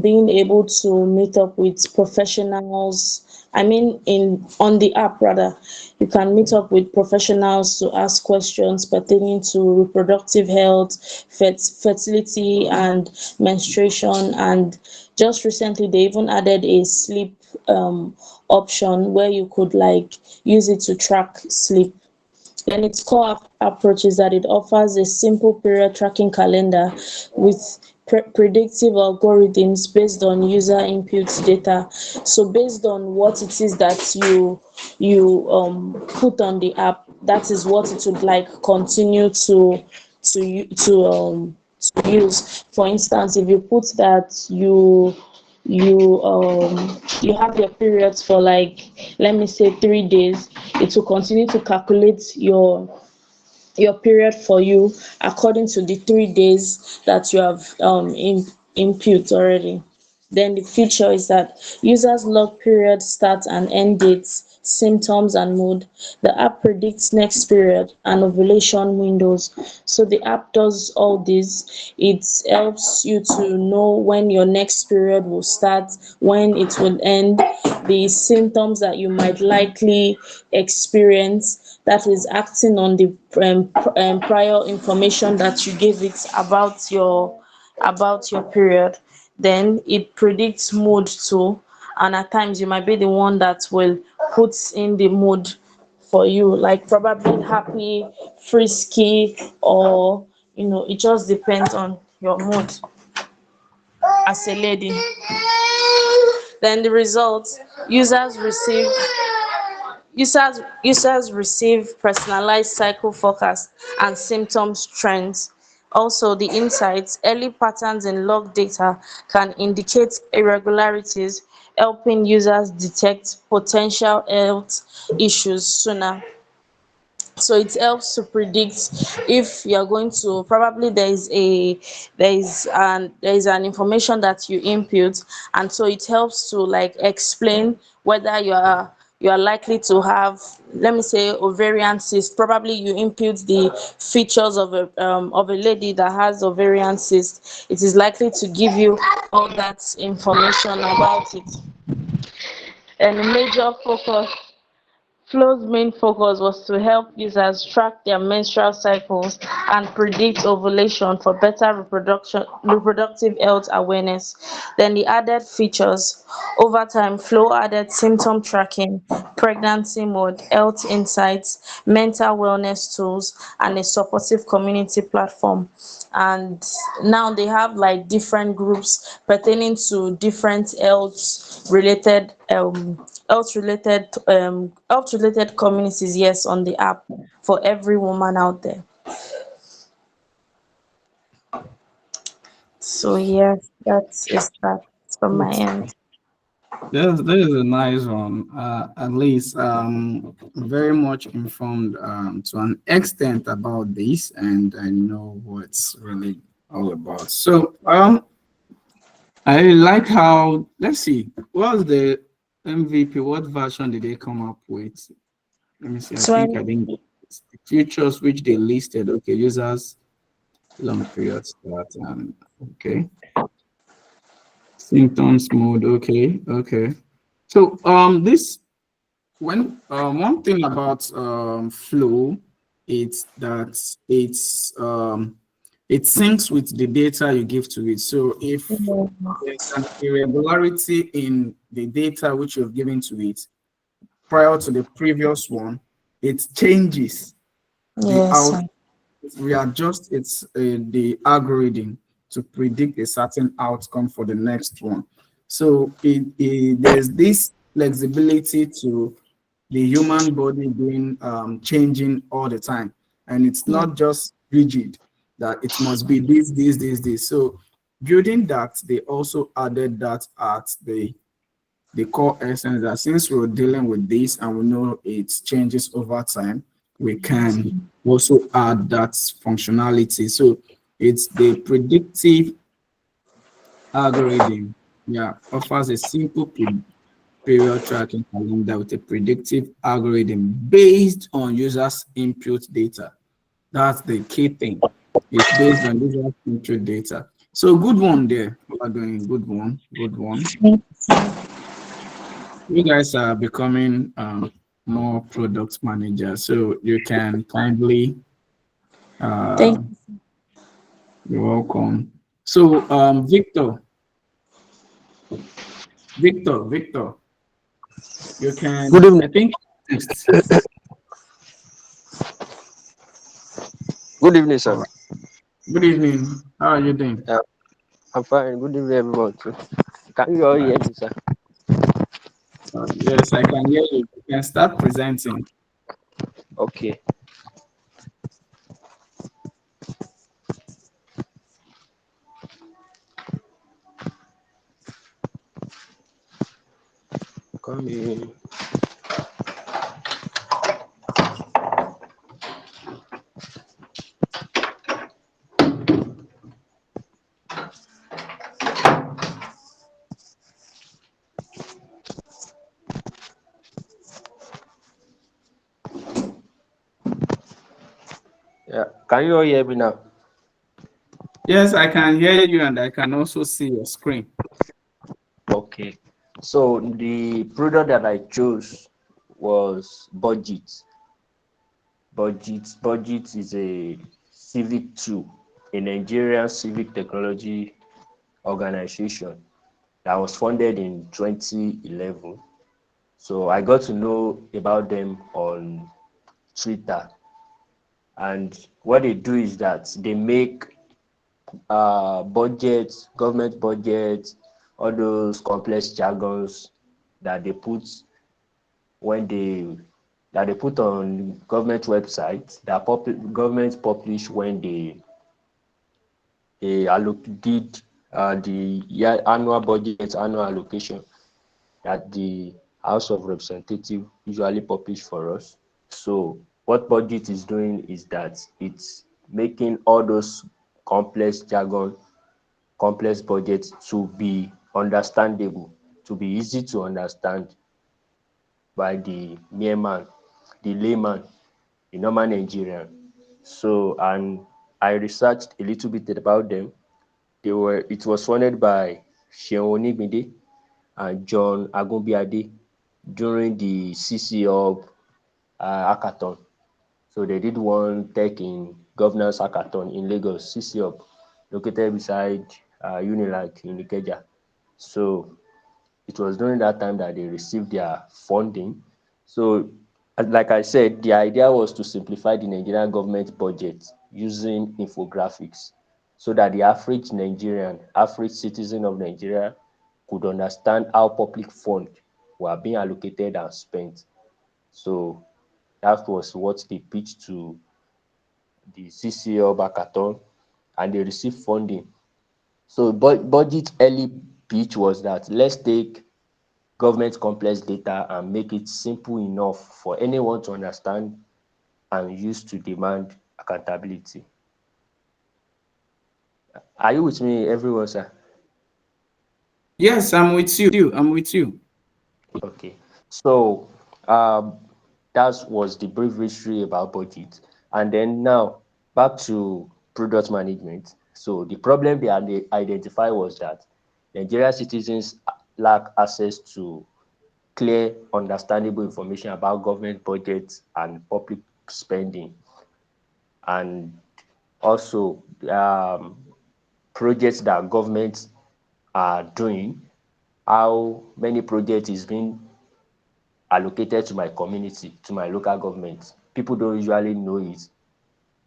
being able to meet up with professionals. I mean, in on the app rather, you can meet up with professionals to ask questions pertaining to reproductive health, fertility, and menstruation. And just recently, they even added a sleep option where you could like use it to track sleep. And its core approach is that it offers a simple period tracking calendar with predictive algorithms based on user input data. So based on what it is that you put on the app, that is what it would like continue to use. For instance, if you put that you have your periods for like, let me say, 3 days, it will continue to calculate your period for you according to the 3 days that you have input already. Then the feature is that users log period start and end dates, symptoms, and mood. The app predicts next period and ovulation windows. So the app does all this. It helps you to know when your next period will start, when it will end, the symptoms that you might likely experience, that is acting on the prior information that you gave it about your period. Then it predicts mood too, and at times you might be the one that will put in the mood for you, like probably happy, frisky, or it just depends on your mood as a lady. Then the results, users receive personalized cycle forecast and symptoms trends. Also, the insights, early patterns in log data can indicate irregularities, helping users detect potential health issues sooner. So it helps to predict if you're going to, probably there is an information that you input, and so it helps to like explain whether you are likely to have, let me say, ovarian cyst. Probably you input the features of a lady that has ovarian cyst. It is likely to give you all that information about it. And a major focus Flow's main focus was to help users track their menstrual cycles and predict ovulation for better reproductive health awareness. Then the added features. Over time, Flow added symptom tracking, pregnancy mode, health insights, mental wellness tools, and a supportive community platform. And now they have like different groups pertaining to different health related communities, yes, on the app for every woman out there. So yes, that's that from my end. That is a nice one. At least very much informed to an extent about this, and I know what's really all about. So I like how, let's see, what was the MVP? What version did they come up with? Let me see. I think the features which they listed. Okay, users long period start. Okay. Symptoms mode. Okay. So this when one thing about Flow, it's that it syncs with the data you give to it. So if there's an irregularity in the data which you've given to it prior to the previous one, it changes the out. We adjust the algorithm to predict a certain outcome for the next one. So there's this flexibility to the human body being changing all the time, and it's not just rigid that it must be this. So building that, they also added that at the core essence, that since we're dealing with this and we know it changes over time, we can also add that functionality. So it's the predictive algorithm, offers a simple period tracking calendar with a predictive algorithm based on users' input data. That's the key thing. It's based on users' input data. So good one there. We are doing good one. You guys are becoming more product managers, so you can kindly. You're welcome. So Victor, you can. Good evening. I think next. Good evening, sir. Good evening. How are you doing? I'm fine. Good evening, everyone. Too. Can you all hear me, sir? Yes, I can hear you. You can start presenting. Okay. Come in. Yeah. Can you all hear me now? Yes, I can hear you, and I can also see your screen. Okay. So the product that I chose was Budget. Budget is a civic tool, a Nigerian civic technology organization that was funded in 2011. So I got to know about them on Twitter. And what they do is that they make budgets, government budgets, all those complex jargons that they put on government websites that government publish when they did the annual budget, annual allocation that the House of Representatives usually publish for us. So what Budget is doing is that it's making all those complex jargon, complex budgets to be understandable, to be easy to understand by the mere man, the layman, the normal Nigerian. So, and I researched a little bit about them. It was funded by Seun Onigbinde and John Agunbiade during the CC Hub hackathon. So they did one tech in governance hackathon in Lagos, CC Hub, located beside Unilag in Ikeja. So it was during that time that they received their funding. So like I said, the idea was to simplify the Nigerian government budget using infographics so that the average Nigerian, average citizen of Nigeria could understand how public funds were being allocated and spent. So that was what they pitched to the CCL hackathon, and they received funding. So budget early pitch was that let's take government complex data and make it simple enough for anyone to understand and use to demand accountability. Are you with me, everyone, sir? Yes, I'm with you. I'm with you. Okay. So that was the brief history about budget. And then now back to product management. So the problem they identified was that Nigerian citizens lack access to clear, understandable information about government budgets and public spending. And Also, projects that governments are doing, how many projects is being allocated to my community, to my local government. People don't usually know it.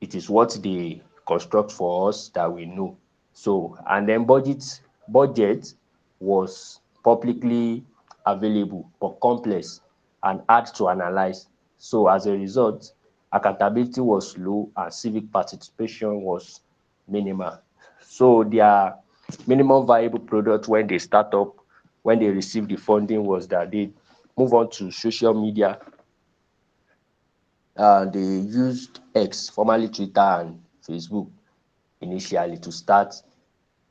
It is what they construct for us that we know. So, and then budget was publicly available but complex and hard to analyze. So as a result, accountability was low and civic participation was minimal. So their minimum viable product when they start up, when they receive the funding, was that they move on to social media. They used X, formerly Twitter, and Facebook initially to start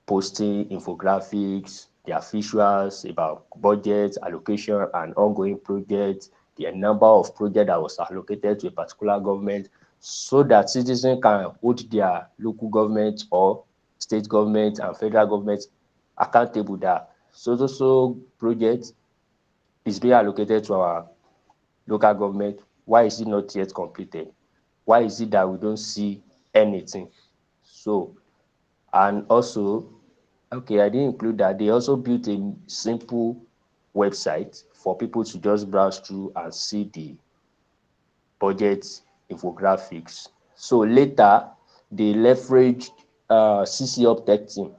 posting infographics, their visuals about budget, allocation, and ongoing projects, the number of projects that was allocated to a particular government, so that citizens can hold their local government or state government and federal government accountable that so project is being allocated to our local government. Why is it not yet completed? Why is it that we don't see anything? So, and also, okay, I didn't include that. They also built a simple website for people to just browse through and see the budget infographics. So later, they leveraged CC Uptech team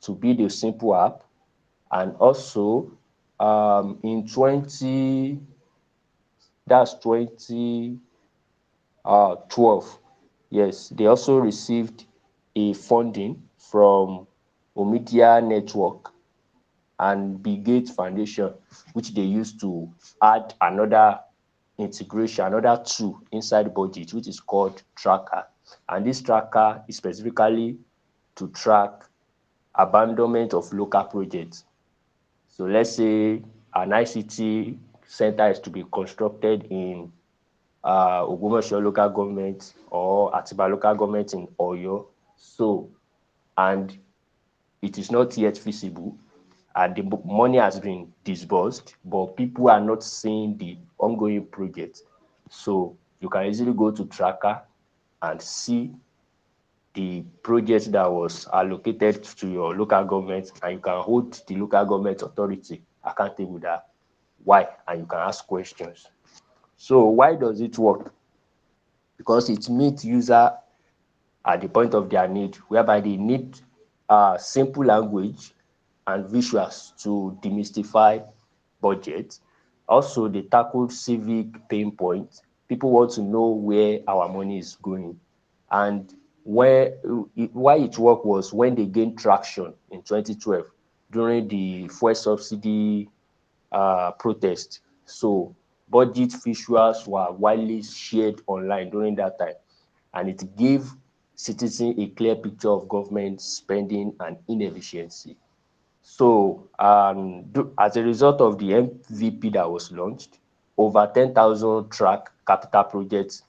to build a simple app. And also, in 2012, yes, they also received a funding from Omidyar Network and Bill Gates Foundation, which they used to add another integration, another tool inside budget, which is called Tracker. And this tracker is specifically to track abandonment of local projects. So let's say an ICT center is to be constructed in Ogbomoso local government or Atiba local government in Oyo. So, and it is not yet feasible, and the money has been disbursed, but people are not seeing the ongoing project. So you can easily go to Tracker and see the project that was allocated to your local government, and you can hold the local government authority accountable that why, and you can ask questions. So why does it work? Because it meets user at the point of their need, whereby they need simple language and visuals to demystify budget. Also, they tackled civic pain points. People want to know where our money is going. And why it worked was when they gained traction in 2012 during the fuel subsidy protest. So budget visuals were widely shared online during that time, and it gave citizens a clear picture of government spending and inefficiency. So as a result of the MVP that was launched, over 10,000 track capital projects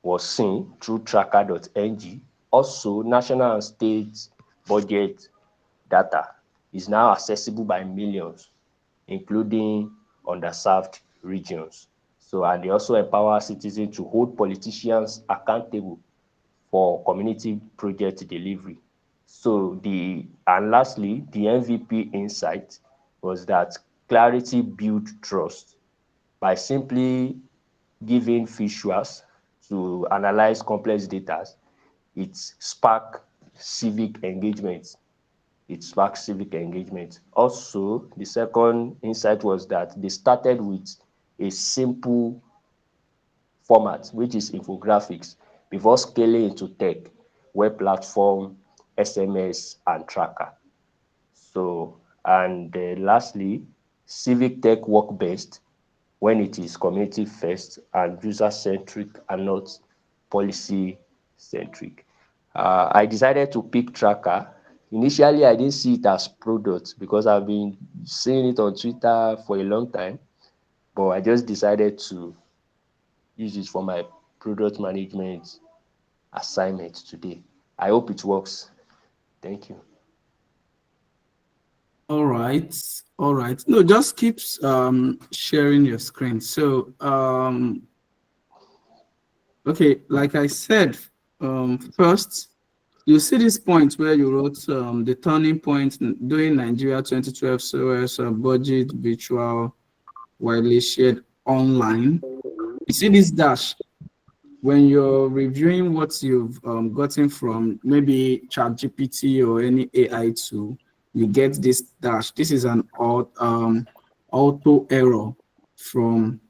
was seen through tracker.ng. Also, national and state budget data is now accessible by millions, including underserved regions. So, and they also empower citizens to hold politicians accountable for community project delivery. So and lastly, the MVP insight was that clarity builds trust. By simply giving visuals to analyze complex data, it sparks civic engagement. Also, the second insight was that they started with a simple format, which is infographics, before scaling into tech, web platform, SMS, and tracker. So, and lastly, civic tech work best when it is community first and user-centric and not policy-centric. I decided to pick Tracker. Initially, I didn't see it as product because I've been seeing it on Twitter for a long time, but I just decided to use it for my product management assignment today. I hope it works. Thank you. All right. No, just keep sharing your screen. So okay, like I said, first you see this point where you wrote the turning point during Nigeria 2012 SOS budget virtual widely shared online. You see this dash when you're reviewing what you've gotten from maybe ChatGPT or any AI tool, you get this dash. This is an auto error from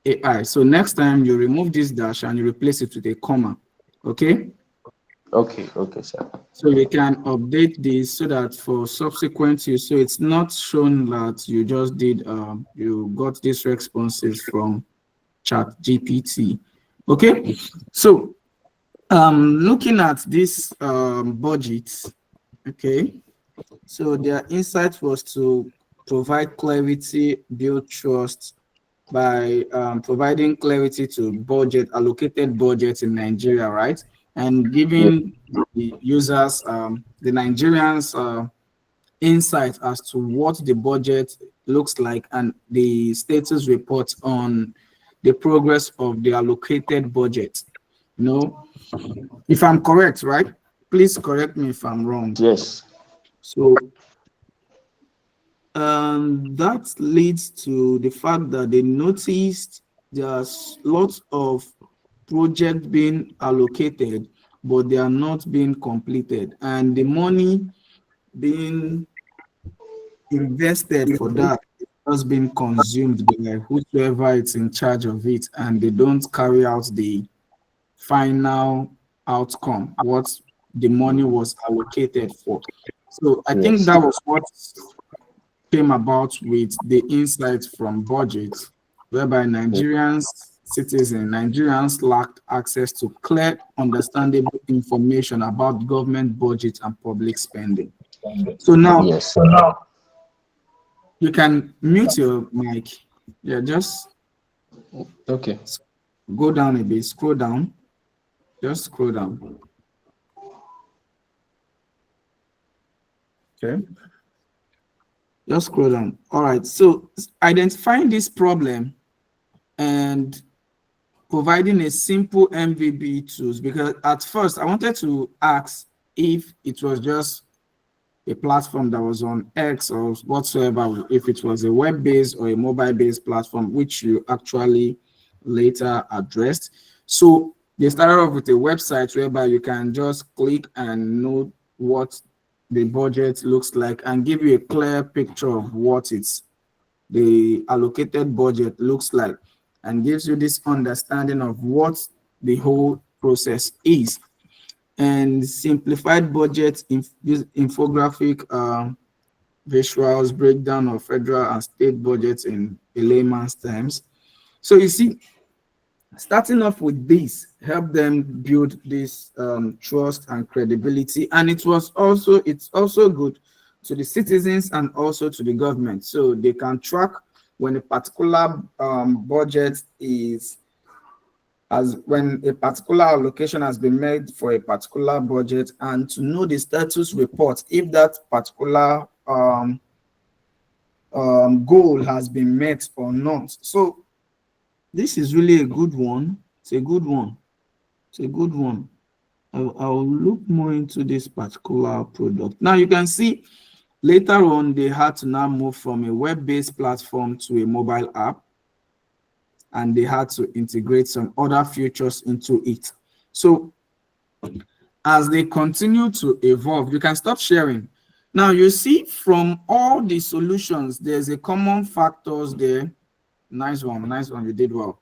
AI. So next time you remove this dash and you replace it with a comma. Okay? Okay, sir. So you can update this so that for subsequent use, so it's not shown that you just did you got these responses from ChatGPT. Okay, so looking at this budget, okay, so their insight was to provide clarity, build trust by providing clarity to allocated budget in Nigeria, right? And giving the users, the Nigerians, insight as to what the budget looks like and the status report on the progress of the allocated budget. You know, if I'm correct, right? Please correct me if I'm wrong. Yes. So that leads to the fact that they noticed there's lots of projects being allocated, but they are not being completed, and the money being invested for that has been consumed by whoever is in charge of it, and they don't carry out the final outcome, what the money was allocated for. So I think that was what came about with the insights from budget, whereby Nigerians lacked access to clear, understandable information about government budget and public spending. So now, you can mute your mic. Yeah, just go down a bit, scroll down. Just scroll down. Okay. Just scroll down. All right. So identifying this problem and providing a simple MVB tools, because at first I wanted to ask if it was just a platform that was on X or whatsoever, if it was a web-based or a mobile-based platform, which you actually later addressed. So they started off with a website whereby you can just click and know what the budget looks like and give you a clear picture of what the allocated budget looks like, and gives you this understanding of what the whole process is. And simplified budget infographic visuals breakdown of federal and state budgets in a layman's terms. So you see, starting off with this help them build this trust and credibility, and it's also good to the citizens and also to the government, so they can track when a particular budget is, when a particular allocation has been made for a particular budget, and to know the status report if that particular goal has been met or not. So this is really a good one. It's a good one. It's a good one. I'll look more into this particular product. Now you can see later on they had to now move from a web-based platform to a mobile app, and they had to integrate some other features into it. So as they continue to evolve, you can stop sharing. Now you see from all the solutions, there's a common factors there. Nice one, you did well.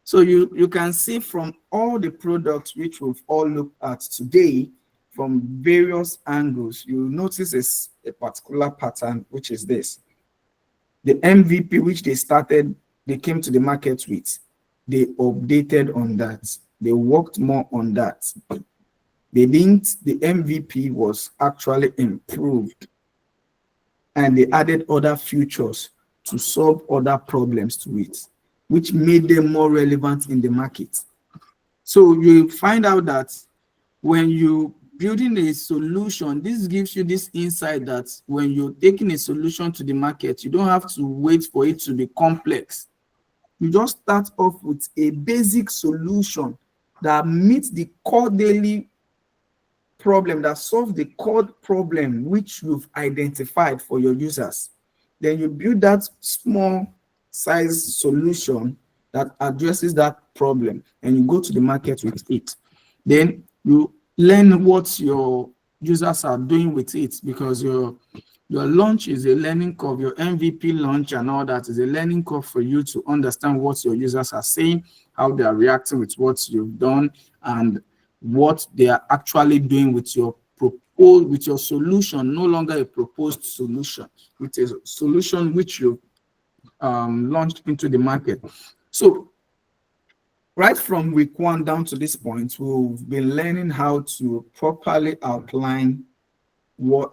So you can see from all the products which we've all looked at today from various angles, you notice a particular pattern, which is this. The MVP which they came to the market with, they updated on that. They worked more on that. The MVP was actually improved, and they added other features to solve other problems to it, which made them more relevant in the market. So you find out that when you building a solution, this gives you this insight that when you're taking a solution to the market, you don't have to wait for it to be complex. You just start off with a basic solution that meets the core daily problem that solves the core problem which you've identified for your users. Then you build that small size solution that addresses that problem, and you go to the market with it. Then you learn what your users are doing with it, because your launch is a learning curve. Your MVP launch and all that is a learning curve for you to understand what your users are saying, how they are reacting with what you've done, and what they are actually doing with your solution. No longer a proposed solution, with a solution which you launched into the market. So right from week 1 down to this point, we've been learning how to properly outline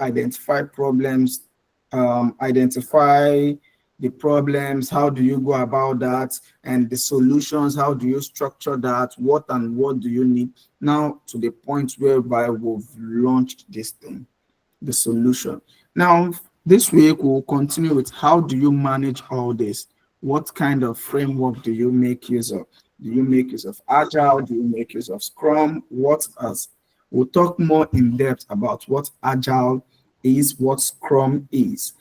identify problems, identify the problems, how do you go about that, and the solutions, how do you structure that, what do you need. Now to the point whereby we've launched this thing, the solution. Now this week we'll continue with how do you manage all this. What kind of framework do you make use of? Do you make use of Agile? Do you make use of Scrum? What else? We'll talk more in depth about what Agile is, what Scrum is.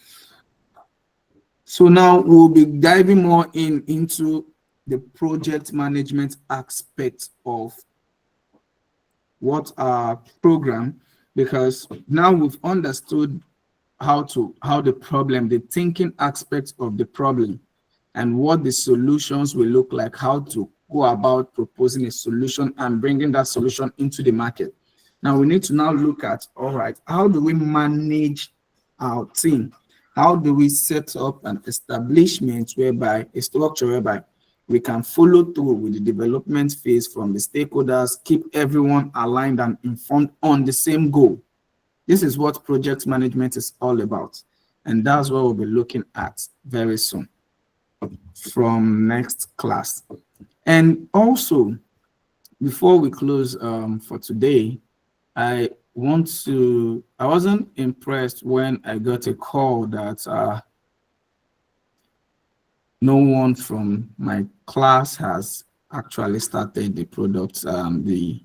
So now we'll be diving more into the project management aspect of what our program, because now we've understood the thinking aspect of the problem, and what the solutions will look like, how to go about proposing a solution and bringing that solution into the market. Now we need to now look at, all right, how do we manage our team? How do we set up an establishment whereby, a structure whereby we can follow through with the development phase from the stakeholders, keep everyone aligned and informed on the same goal? This is what project management is all about. And that's what we'll be looking at very soon from next class. And also, before we close for today, I wasn't impressed when I got a call that no one from my class has actually started the product, the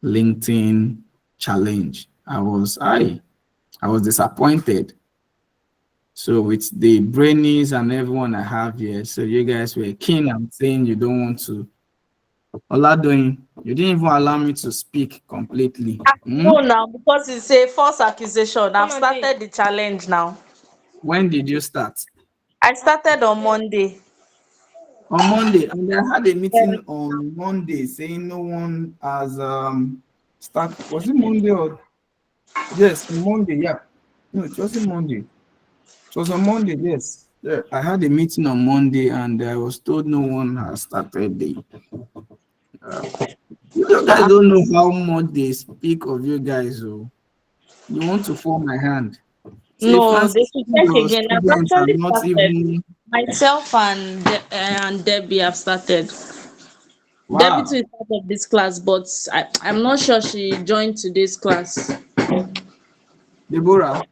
LinkedIn challenge. I was disappointed. So with the brainies and everyone I have here, so you guys were keen and saying you don't want to. Oladoyin, you didn't even allow me to speak completely. No, now, because it's a false accusation. I've started the challenge now. When did you start? I started on Monday. On Monday, and I had a meeting on Monday saying no one has started. Was it Monday or? Yes, Monday. Yeah. No, it wasn't Monday. It was on Monday. Yes. Yeah. I had a meeting on Monday, and I was told no one has started the. You guys don't know how much they speak of you guys. Oh, you want to form my hand? No, they should check again. I've actually not started. even. Myself and Debbie have started. Wow. Debbie too is part of this class, but I'm not sure she joined today's class. Deborah.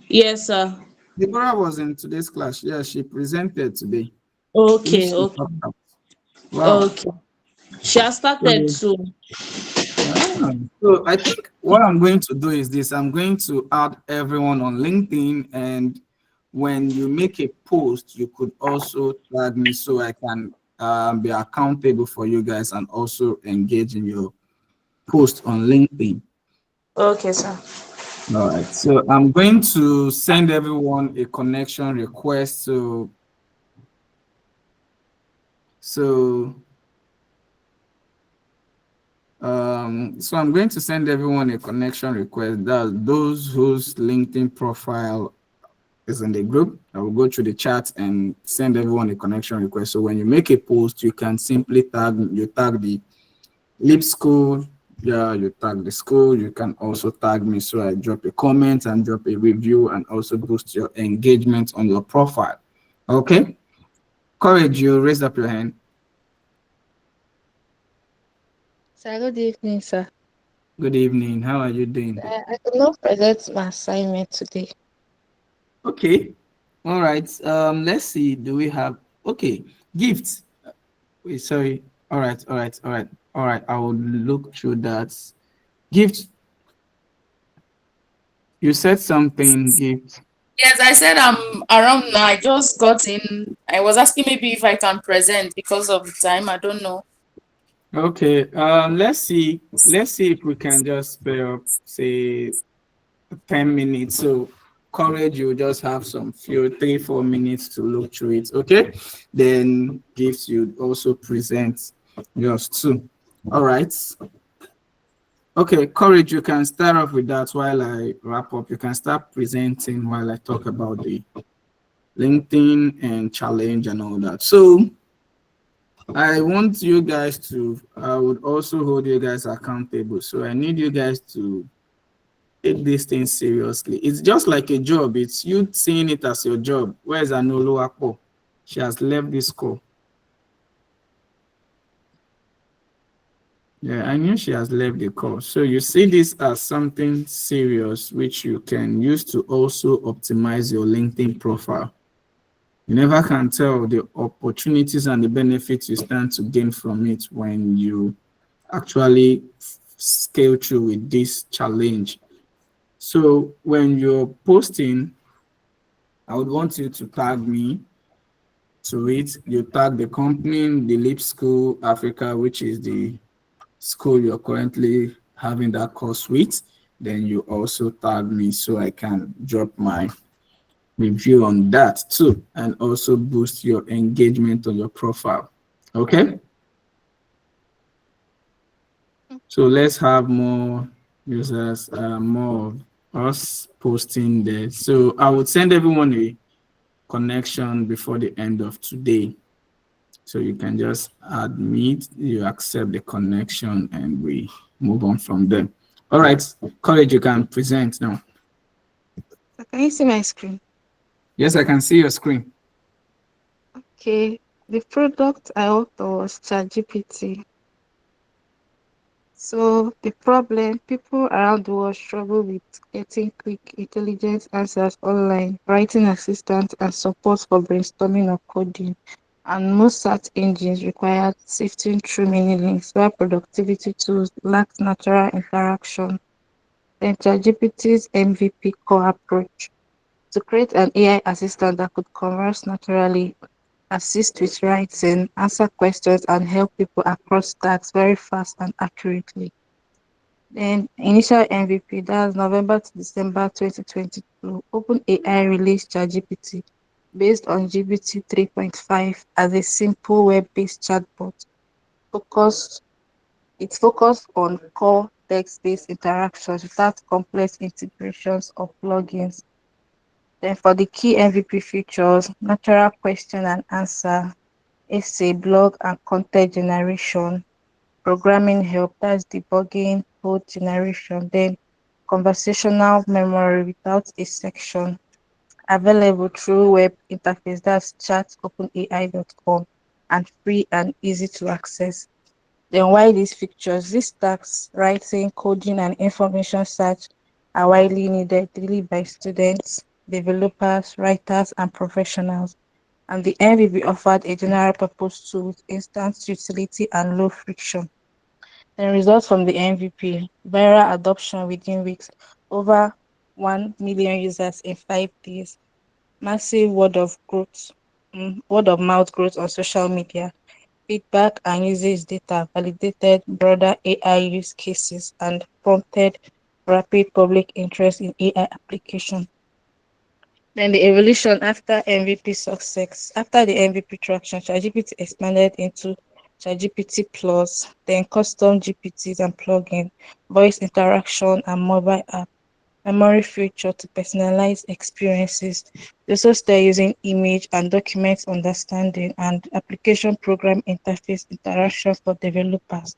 Yes, sir. Deborah was in today's class. Yeah, she presented today. Okay, okay. Wow. Okay. She has started soon. So I think what I'm going to do is this. I'm going to add everyone on LinkedIn, and when you make a post, you could also tag me so I can be accountable for you guys and also engage in your post on LinkedIn. Okay, sir. All right. So I'm going to send everyone a connection request. So I'm going to send everyone a connection request. That those whose LinkedIn profile is in the group, I will go through the chat and send everyone a connection request. So when you make a post, you can simply tag the Leap School. Yeah, you tag the school. You can also tag me, so I drop a comment and drop a review and also boost your engagement on your profile. Okay. Courage, you raised up your hand. Sir, good evening, sir. Good evening. How are you doing? I could not present my assignment today. Okay. All right. Let's see. Do we have gifts? Wait, sorry. All right. I will look through that. Gift. You said something, Gift. Yes, I said I'm around now. I just got in. I was asking maybe if I can present because of the time. I don't know. Okay. Let's see. Let's see if we can just spare up, say, 10 minutes. So courage, you just have some few 3-4 minutes to look through it. Okay. Then Gifts you also present yours too. All right. Okay, Courage, you can start off with that while I wrap up. You can start presenting while I talk about the LinkedIn and challenge and all that. So I want you guys to, I would also hold you guys accountable. So I need you guys to take this thing seriously. It's just like a job. It's you seeing it as your job. Where's Anolo Akpo? She has left this call. Yeah, I knew she has left the call. So you see this as something serious, which you can use to also optimize your LinkedIn profile. You never can tell the opportunities and the benefits you stand to gain from it when you actually scale through with this challenge. So when you're posting, I would want you to tag me to it. You tag the company, the Leap School Africa, which is the school you're currently having that course with. Then you also tag me so I can drop my review on that too, and also boost your engagement on your profile. Okay. So let's have more users, more of us posting there. So I would send everyone a connection before the end of today. So you can just admit, you accept the connection, and we move on from there. All right, Courage, you can present now. Can you see my screen? Yes, I can see your screen. Okay. The product I worked on was ChatGPT. So the problem, people around the world struggle with getting quick, intelligent answers online, writing assistance, and support for brainstorming or coding. And most search engines require sifting through many links, while productivity tools lack natural interaction. Then ChatGPT's MVP core approach to create an AI assistant that could converse naturally, assist with writing, answer questions, and help people across tasks very fast and accurately. Then initial MVP, that's November to December 2022, OpenAI released ChatGPT based on GPT 3.5 as a simple web-based chatbot. It's focused on core text-based interactions without complex integrations or plugins. Then for the key MVP features, natural question and answer, essay, blog, and content generation, programming help, that's debugging, code generation, then conversational memory without a section, available through web interface, that's chat.openai.com, and free and easy to access. Then why these features? These tasks, writing, coding, and information search are widely needed daily by students, developers, writers, and professionals. And the MVP offered a general purpose tool with instant utility and low friction. Then results from the MVP, viral adoption within weeks, over 1 million users in 5 days, massive word of mouth growth on social media, feedback and usage data validated broader AI use cases and prompted rapid public interest in AI application. Then the evolution after MVP success. After the MVP traction, ChatGPT expanded into ChatGPT Plus, then custom GPTs and plugin, voice interaction and mobile app, memory feature to personalize experiences. They also start using image and document understanding and application program interface interaction for developers.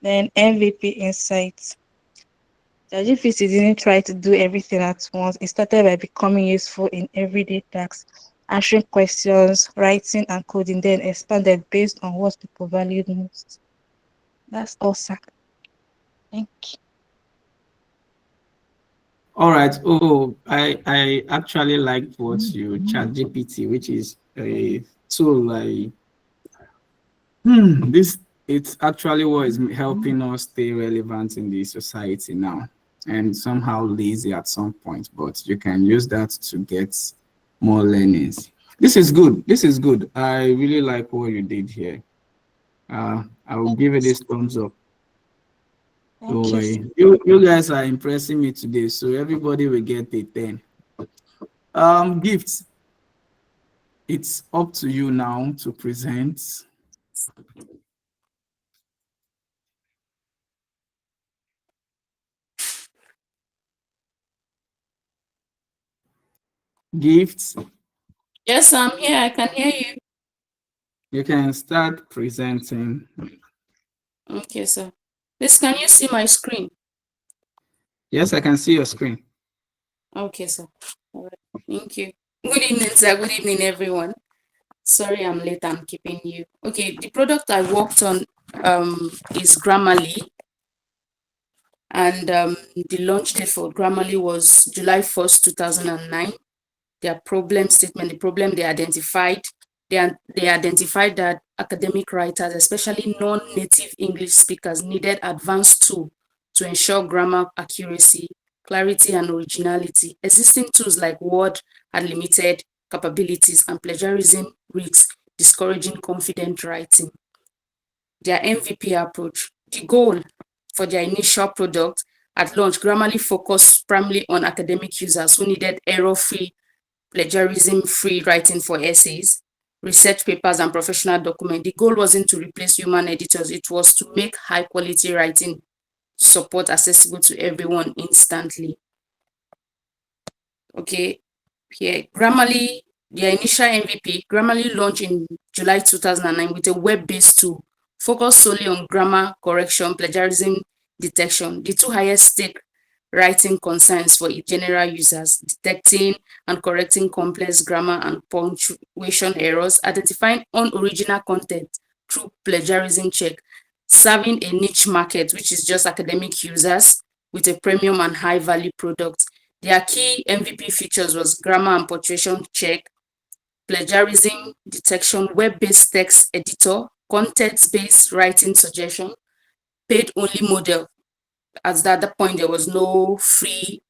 Then MVP insights. ChatGPT didn't try to do everything at once. It started by becoming useful in everyday tasks, answering questions, writing, and coding, then expanded based on what people valued most. That's all, sir. Thank you. All right. Oh, I actually liked what you ChatGPT, which is a tool like this. It's actually what is helping us stay relevant in the society now. and somehow lazy at some point, but you can use that to get more learnings. This is good. This is good. I really like what you did here. I will give it this thumbs up. So you guys are impressing me today. So everybody will get a 10. Gifts. It's up to you now to present. Gifts. Yes, I'm here. I can hear you. You can start presenting. Okay, sir. Please, can you see my screen? Yes, I can see your screen. Okay, sir. All right. Thank you. Good evening, sir. Good evening, everyone. Sorry I'm late. I'm keeping you. Okay, the product I worked on is Grammarly. And the launch date for Grammarly was July 1st, 2009. Their problem statement, the problem they identified, they identified that academic writers, especially non-native English speakers, needed advanced tools to ensure grammar accuracy, clarity, and originality. Existing tools like Word had limited capabilities, and plagiarism risks discouraging confident writing. Their MVP approach. The goal for their initial product at launch, Grammarly focused primarily on academic users who needed error-free, plagiarism-free writing for essays, research papers, and professional documents. The goal wasn't to replace human editors, it was to make high-quality writing support accessible to everyone instantly. Okay, here, Grammarly, their initial MVP, Grammarly launched in July 2009 with a web-based tool focused solely on grammar correction, plagiarism detection, the two highest stake writing concerns for general users, detecting and correcting complex grammar and punctuation errors, identifying unoriginal content through plagiarism check, serving a niche market, which is just academic users, with a premium and high value product. Their key MVP features was grammar and punctuation check, plagiarism detection, web-based text editor, context-based writing suggestion, paid-only model. At that point, there was no free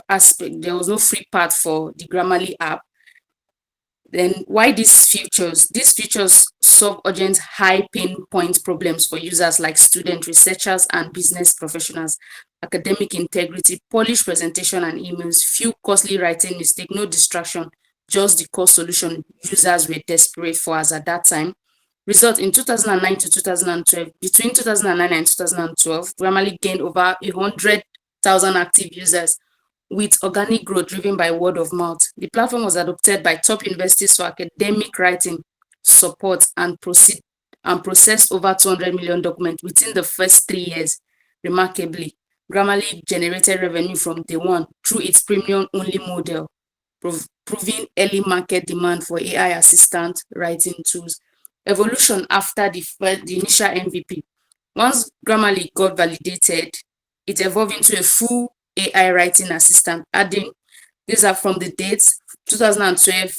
aspect, there was no free part for the Grammarly app. Then why these features? These features solve urgent high pain point problems for users like students, researchers, and business professionals. Academic integrity, polished presentation and emails, few costly writing mistakes, no distraction, just the core solution users were desperate for as at that time. Result in 2009 to 2012, between 2009 and 2012, Grammarly gained over 100,000 active users with organic growth driven by word of mouth. The platform was adopted by top universities for academic writing support and processed over 200 million documents within the first 3 years. Remarkably, Grammarly generated revenue from day one through its premium-only model, proving early market demand for AI assistant writing tools. Evolution after the initial MVP. Once Grammarly got validated, it evolved into a full AI writing assistant, adding, these are from the dates, 2012,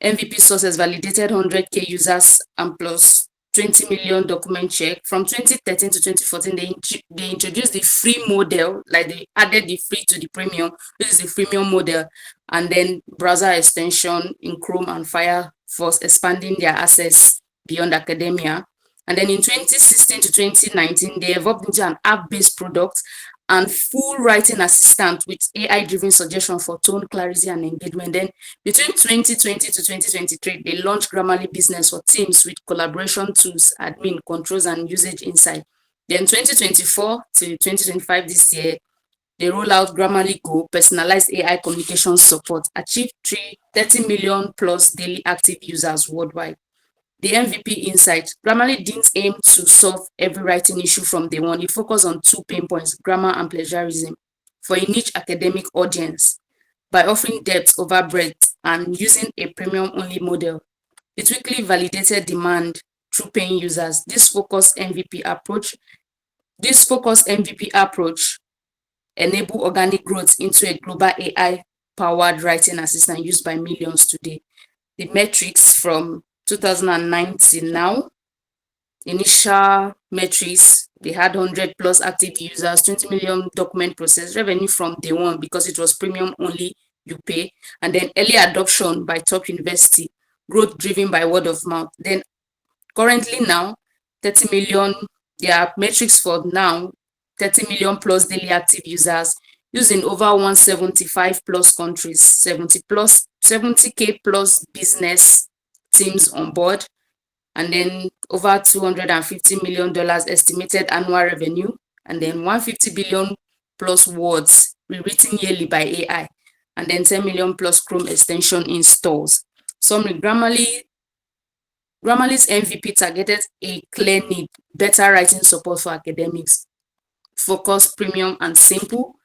MVP sources validated 100K users and plus 20 million document check. From 2013 to 2014, they introduced the free model, like they added the free to the premium. This is the freemium model, and then browser extension in Chrome and Firefox, expanding their access beyond academia. And then in 2016 to 2019, they evolved into an app-based product and full writing assistant with AI-driven suggestion for tone, clarity, and engagement. Then between 2020 to 2023, they launched Grammarly Business for Teams with collaboration tools, admin, controls, and usage insight. Then 2024 to 2025 this year, they roll out Grammarly Go, personalized AI communication support, achieved 30 million plus daily active users worldwide. The MVP insight, Grammarly didn't aim to solve every writing issue from day one. It focused on 2 pain points, grammar and plagiarism, for a niche academic audience by offering depth over breadth and using a premium-only model. It quickly validated demand through paying users. This focused MVP approach enable organic growth into a global AI-powered writing assistant used by millions today. The metrics from 2009 till now, initial metrics, They had 100 plus active users, 20 million document processed, revenue from day one because it was premium only, you pay. And then early adoption by top university, growth driven by word of mouth. Then currently now, 30 million, their metrics for now, 30 million plus daily active users, used in over 175 plus countries, 70K plus business teams on board, and then over $250 million estimated annual revenue, and then 150 billion plus words rewritten yearly by AI, and then 10 million plus Chrome extension installs. Summary, Grammarly's MVP targeted a clear need: better writing support for academics, focus, premium, and simple,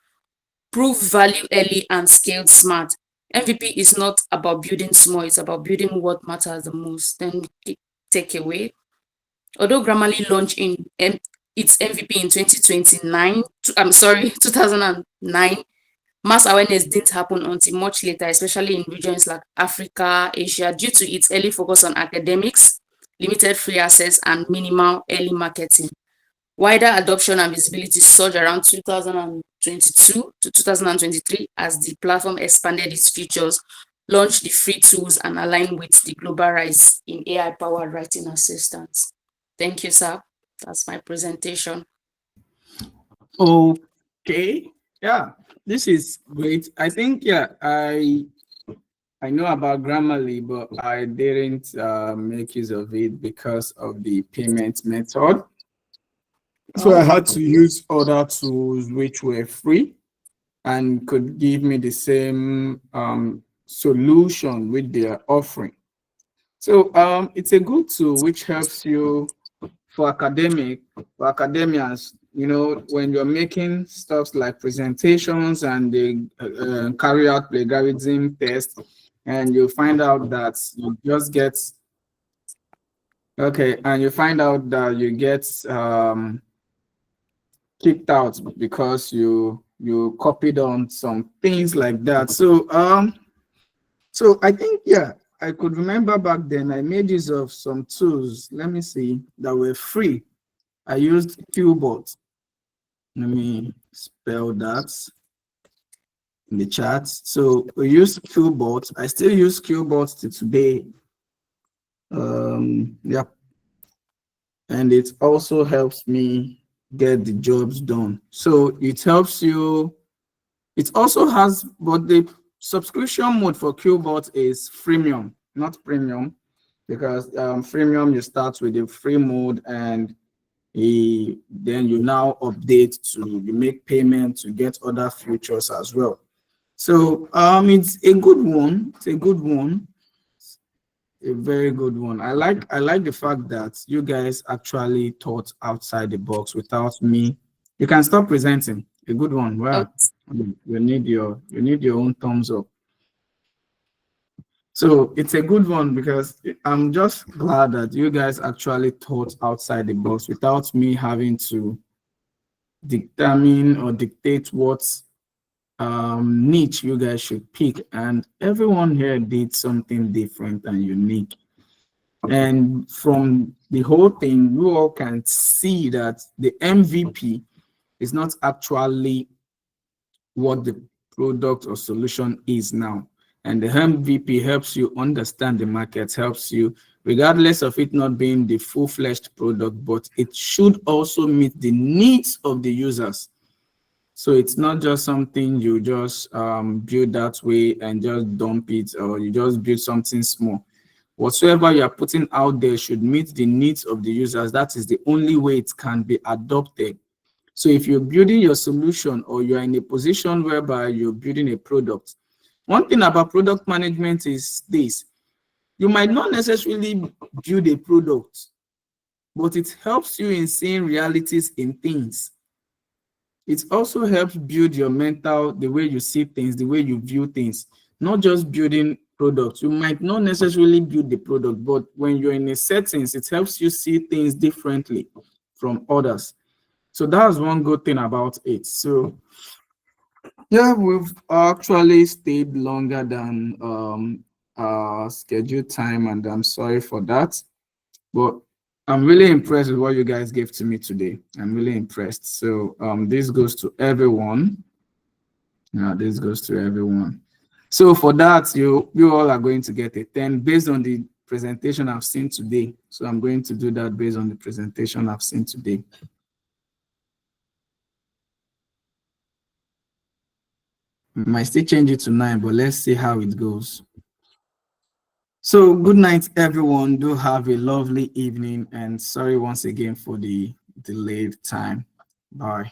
prove value early, and scaled smart. MVP is not about building small, it's about building what matters the most. Then takeaway. Although Grammarly launched its MVP in 2009, mass awareness didn't happen until much later, especially in regions like Africa, Asia, due to its early focus on academics, limited free access, and minimal early marketing. Wider adoption and visibility surged around 2022 to 2023 as the platform expanded its features, launched the free tools, and aligned with the global rise in AI-powered writing assistants. Thank you, sir. That's my presentation. Okay. Yeah, this is great. I think, yeah, I know about Grammarly, but I didn't make use of it because of the payment method. So I had to use other tools which were free and could give me the same solution which they are offering. So it's a good tool which helps you for academians, you know, when you're making stuff like presentations and they carry out plagiarism tests, and you find out that you just get, okay, and you find out that you get kicked out because you copied on some things like that. So so I think, yeah, I could remember back then I made use of some tools, let me see, that were free. I used Qbot. Let me spell that in the chat. So we used Qbot. I still use Qbot to today. Yeah, and it also helps me get the jobs done. So it helps you. It also has, but the subscription mode for Qbot is freemium, not premium, because freemium you start with the free mode, and then you now update to, you make payment to get other features as well. So it's a good one. It's a good one. A very good one. I like the fact that you guys actually thought outside the box without me. You can stop presenting. A good one. Well, you need your own thumbs up. So it's a good one because I'm just glad that you guys actually thought outside the box without me having to determine or dictate what niche you guys should pick. And everyone here did something different and unique. And from the whole thing, you all can see that the MVP is not actually what the product or solution is now. And the MVP helps you understand the market, helps you, regardless of it not being the full-fledged product, but it should also meet the needs of the users. So it's not just something you just build that way and just dump it, or you just build something small. Whatsoever you are putting out there should meet the needs of the users. That is the only way it can be adopted. So if you're building your solution, or you're in a position whereby you're building a product, one thing about product management is this: you might not necessarily build a product, but it helps you in seeing realities in things. It also helps build your mental, the way you see things, the way you view things, not just building products. You might not necessarily build the product, but when you're in a settings, it helps you see things differently from others. So that's one good thing about it. So yeah, we've actually stayed longer than our scheduled time, and I'm sorry for that. But I'm really impressed with what you guys gave to me today. I'm really impressed. So this goes to everyone. Now this goes to everyone. So for that, you all are going to get a 10 based on the presentation I've seen today. So I'm going to do that based on the presentation I've seen today. Might still change it to 9, but let's see how it goes. So good night, everyone. Do have a lovely evening, and sorry once again for the delayed time. Bye.